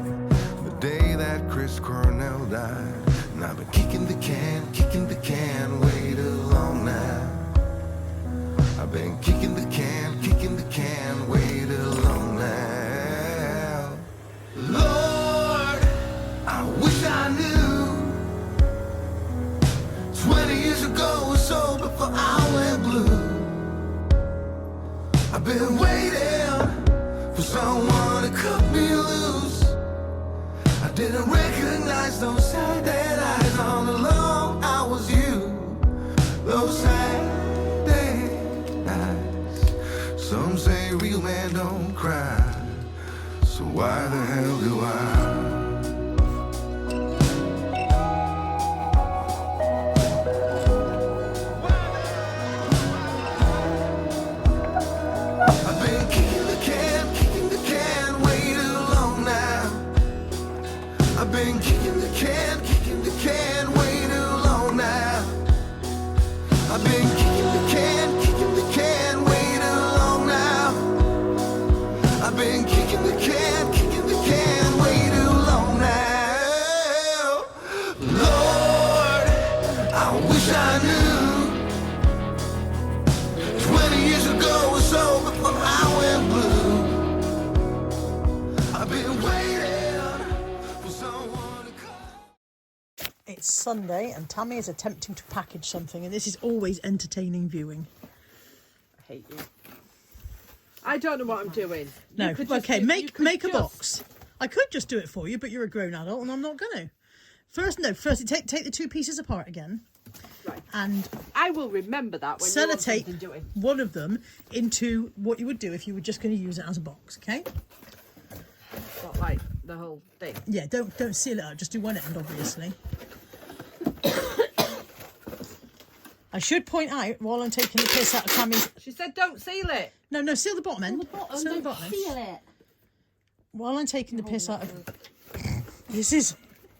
the day that Chris Cornell died. And I've been kicking the can way too long now. I've been kicking the can way too long now. Lord, I wish I knew 20 years ago or so before I went blue. I've been waiting for someone to cut me loose. I didn't recognize those sad eyes. All along I was you. Those sad eyes. Some say real men don't cry. So why the hell do I? I've been kicking the can way too long now. I've been kicking the can way too long now. I've been kicking the can way too long now. I've been kicking the can way too long now. Lord, I wish I knew 20 years ago or so before I went blue. I've been waiting for someone to come. It's Sunday and Tammy is attempting to package something, and this is always entertaining viewing. I hate you. I don't know what I'm doing. No, You could okay, just- make you could a just- box. I could just do it for you, but you're a grown adult and I'm not going to. First, take the two pieces apart again. Right. And I will remember that when you want something sellotape doing. one of them into what you would do if you were just going to use it as a box, okay? Not like the whole thing. Yeah, don't seal it up, just do one end, obviously. I should point out, while I'm taking the piss out of Tammy's... She said don't seal it. No, seal the bottom end. Seal the bottom end. Feel it. While I'm taking the piss out of... This is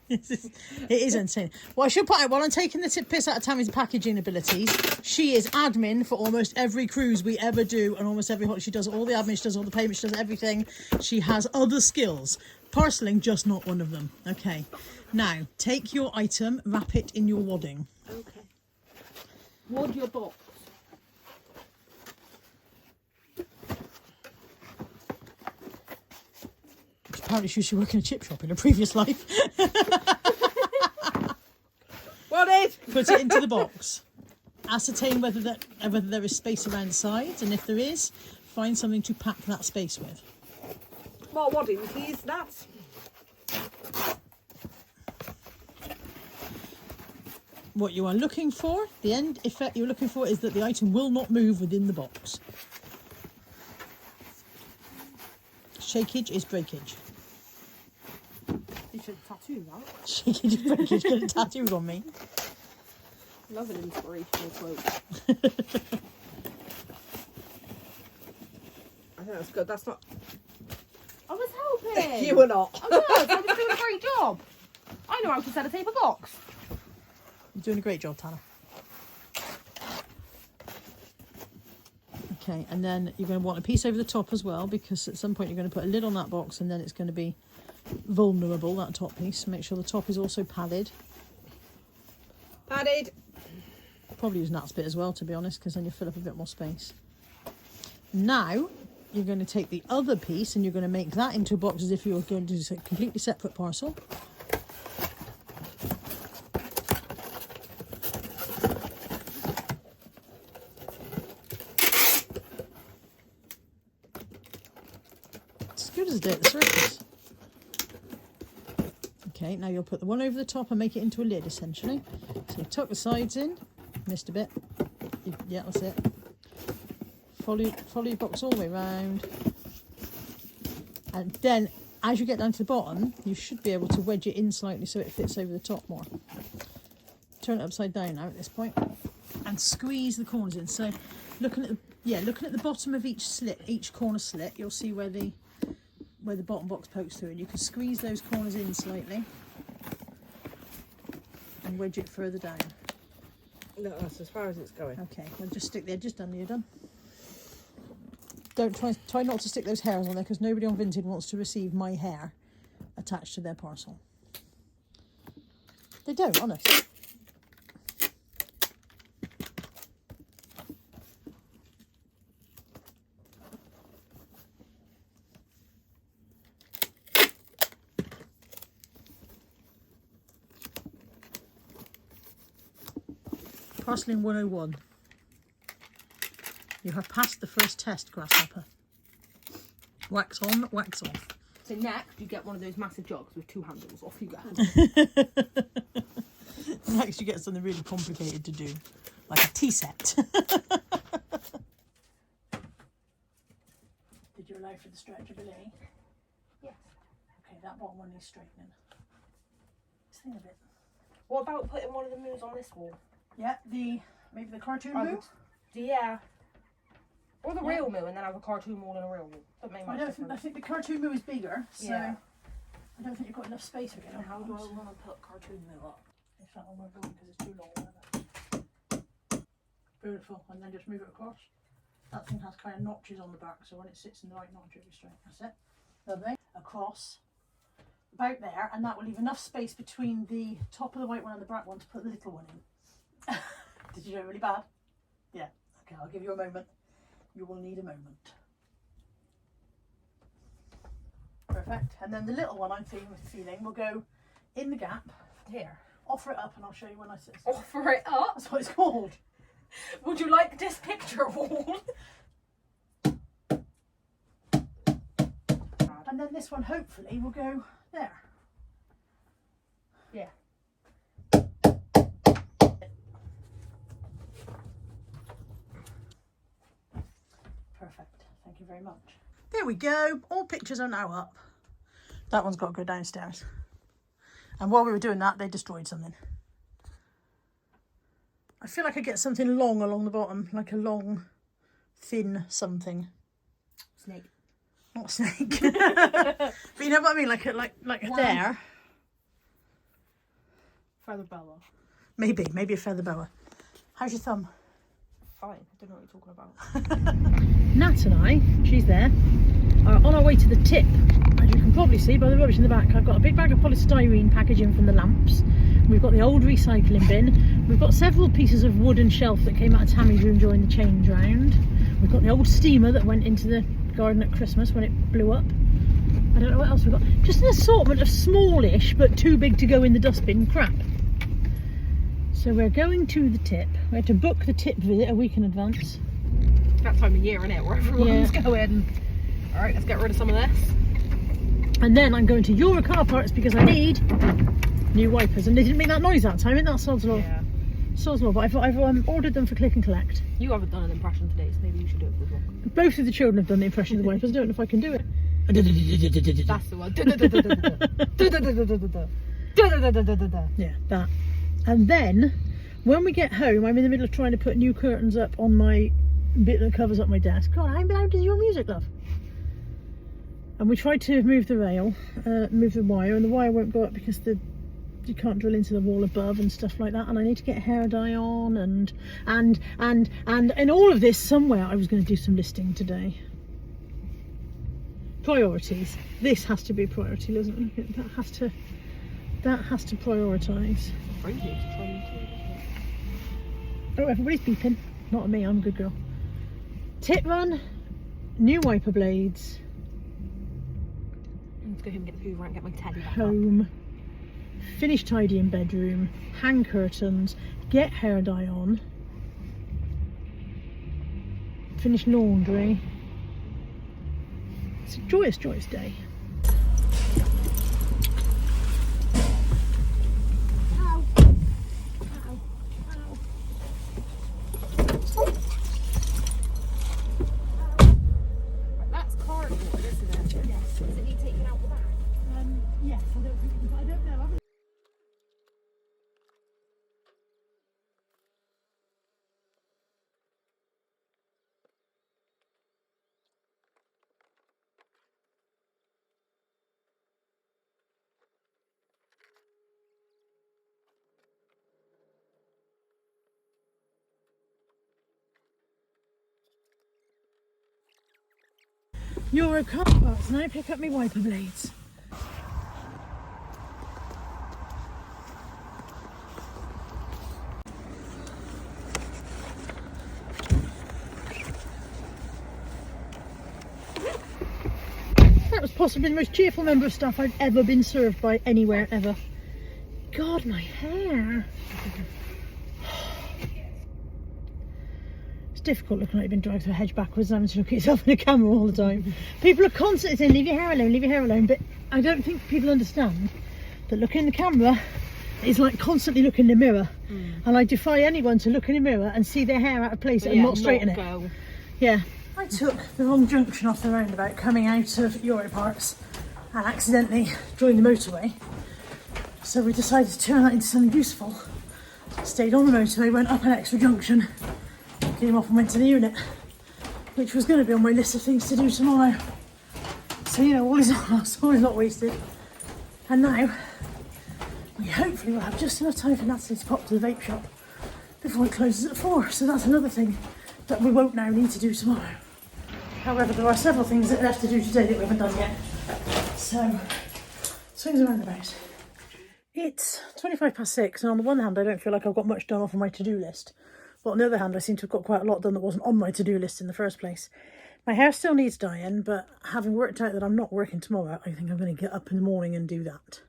It is insane. Well, I should point out, while I'm taking the piss out of Tammy's packaging abilities, she is admin for almost every cruise we ever do, and almost every holiday. She does all the admin, she does all the payments, she does everything. She has other skills. Parceling, just not one of them. Okay. Now, take your item, wrap it in your wadding. Okay. Wad your box. Apparently she used to work in a chip shop in a previous life. Wadded! Put it into the box. Ascertain whether there is space around the sides, and if there is, find something to pack that space with. More wadding, please, Nat. What you are looking for, the end effect you're looking for, is that the item will not move within the box. Shakeage is breakage. You should tattoo that. Shakeage is breakage. Get it tattooed on me. Love an inspirational quote. I think that's good. That's not. I was helping. You were not. I was doing a great job. I know how to sellotape a box. You're doing a great job, Tanner. Okay, and then you're going to want a piece over the top as well, because at some point you're going to put a lid on that box and then it's going to be vulnerable, that top piece. Make sure the top is also padded. Padded. Probably use Nat's bit as well, to be honest, because then you fill up a bit more space. Now you're going to take the other piece and you're going to make that into a box as if you were going to do a completely separate parcel. It's good as a day at the circus. Okay, now you'll put the one over the top and make it into a lid, essentially. So you tuck the sides in. Missed a bit. Yeah, that's it. Follow your box all the way around. And then, as you get down to the bottom, you should be able to wedge it in slightly so it fits over the top more. Turn it upside down now at this point, and squeeze the corners in. So, looking at the bottom of each slit, each corner slit, you'll see where the bottom box pokes through, and you can squeeze those corners in slightly and wedge it further down. No, that's as far as it's going. Okay, well, just stick the edges down. You're done. Don't try not to stick those hairs on there, because nobody on Vinted wants to receive my hair attached to their parcel. They don't, honestly. Parceling 101. You have passed the first test, Grasshopper. Wax on, wax off. So next, you get one of those massive jugs with 2 handles. Off you go. Next, you get something really complicated to do, like a tea set. Did you allow for the stretchability? Yes. Okay, that bottom one needs straightening. This thing a bit. What about putting one of the moons on this wall? Yeah, maybe the cartoon I moo. would- Yeah. Or the Yeah. real moo, and then have a cartoon wall and a real wall. That make I much difference. think the cartoon moo is bigger, so Yeah. I don't think you've got enough space for it. And how do I want to put cartoon moo up? If that one won't go in because it's too long. Beautiful, and then just move it across. That thing has kind of notches on the back, so when it sits in the right notch, it'll be straight. That's it. Lovely. Across. About there, and that will leave enough space between the top of the white one and the black one to put the little one in. Did you do it really bad? Yeah. Okay, I'll give you a moment. You will need a moment. Perfect. And then the little one I'm feeling will go in the gap Here. offer it up, and I'll show you when I sit. Offer it up? That's what it's called. Would you like this picture wall? And then this one hopefully will go there. Yeah. Perfect. Thank you very much. There we go. All pictures are now up. That one's got to go downstairs. And while we were doing that, they destroyed something. I feel like I get something long along the bottom, like a long, thin something. Snake. Not a snake. But you know what I mean? Like there. feather boa. Maybe a feather boa. How's your thumb? Fine. I don't know what you're talking about. Nat and I, she's there, are on our way to the tip. As you can probably see by the rubbish in the back, I've got a big bag of polystyrene packaging from the lamps. We've got the old recycling bin. We've got several pieces of wood and shelf that came out of Tammy's room during the change round. We've got the old steamer that went into the garden at Christmas when it blew up. I don't know what else we've got. Just an assortment of smallish but too big to go in the dustbin crap. So we're going to the tip. We had to book the tip visit a week in advance. That time of year, innit? Where everyone's going. Alright, let's get rid of some of this. And then I'm going to Euro car parts because I need new wipers. And they didn't make that noise that time, isn't that sod's law? Yeah. Sod's law, but I've ordered them for click and collect. You haven't done an impression today, so maybe you should do it as well. Both of the children have done the impression of the wipers. I don't know if I can do it. That's the one. Yeah, that. And then, when we get home, I'm in the middle of trying to put new curtains up on my bit that covers up my desk. God, how loud is your music, love? And we tried to move the rail, move the wire, and the wire won't go up because you can't drill into the wall above and stuff like that. And I need to get hair dye on, and in all of this, somewhere I was going to do some listing today. Priorities. This has to be a priority, doesn't it? That has to prioritise. Oh, everybody's beeping. Not at me, I'm a good girl. Tip run, new wiper blades. Let's go home and get the Hoover and get my teddy back Home. Finish tidying bedroom. Hang curtains. Get hair dye on. Finish laundry. It's a joyous, joyous day. That's cardboard, isn't it? Yes. Does it need taking out the back? Yes, I don't know. Euro car parts. Now pick up my wiper blades. That was possibly the most cheerful member of staff I've ever been served by anywhere ever. God, my hair. It's difficult looking like you've been dragged through a hedge backwards and having to look at yourself in a camera all the time. People are constantly saying, leave your hair alone, leave your hair alone, but I don't think people understand that looking in the camera is like constantly looking in the mirror. And I defy anyone to look in a mirror and see their hair out of place and not straighten it. Go. Yeah. I took the wrong junction off the roundabout coming out of Euro Parts and accidentally joined the motorway. So we decided to turn that into something useful. Stayed on the motorway, went up an extra junction, came off and went to the unit, which was going to be on my list of things to do tomorrow. So, you know, all is not lost, all is not wasted. And now, we hopefully will have just enough time for Natalie to pop to the vape shop before it closes at 4. So that's another thing that we won't now need to do tomorrow. However, there are several things that are left to do today that we haven't done yet. So, swings around about. It's 6:25, and on the one hand, I don't feel like I've got much done off of my to-do list. But on the other hand, I seem to have got quite a lot done that wasn't on my to-do list in the first place. My hair still needs dyeing, but having worked out that I'm not working tomorrow, I think I'm going to get up in the morning and do that.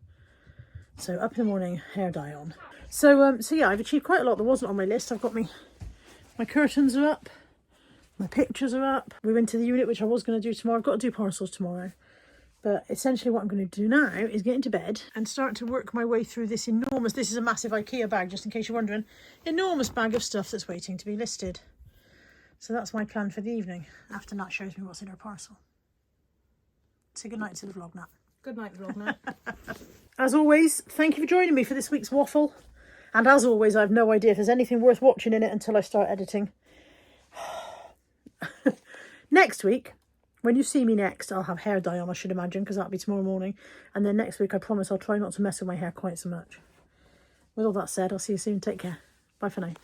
So up in the morning, hair dye on. So yeah, I've achieved quite a lot that wasn't on my list. I've got my curtains are up, my pictures are up. We went to the unit, which I was going to do tomorrow. I've got to do parcels tomorrow. But essentially what I'm going to do now is get into bed and start to work my way through this enormous, this is a massive IKEA bag, just in case you're wondering, enormous bag of stuff that's waiting to be listed. So that's my plan for the evening, after Nat shows me what's in her parcel. Say goodnight to the vlog, Nat. Good night, vlog now. As always, thank you for joining me for this week's waffle. And as always, I have no idea if there's anything worth watching in it until I start editing. Next week, when you see me next, I'll have hair dye on, I should imagine, because that'll be tomorrow morning. And then next week, I promise I'll try not to mess with my hair quite so much. With all that said, I'll see you soon. Take care. Bye for now.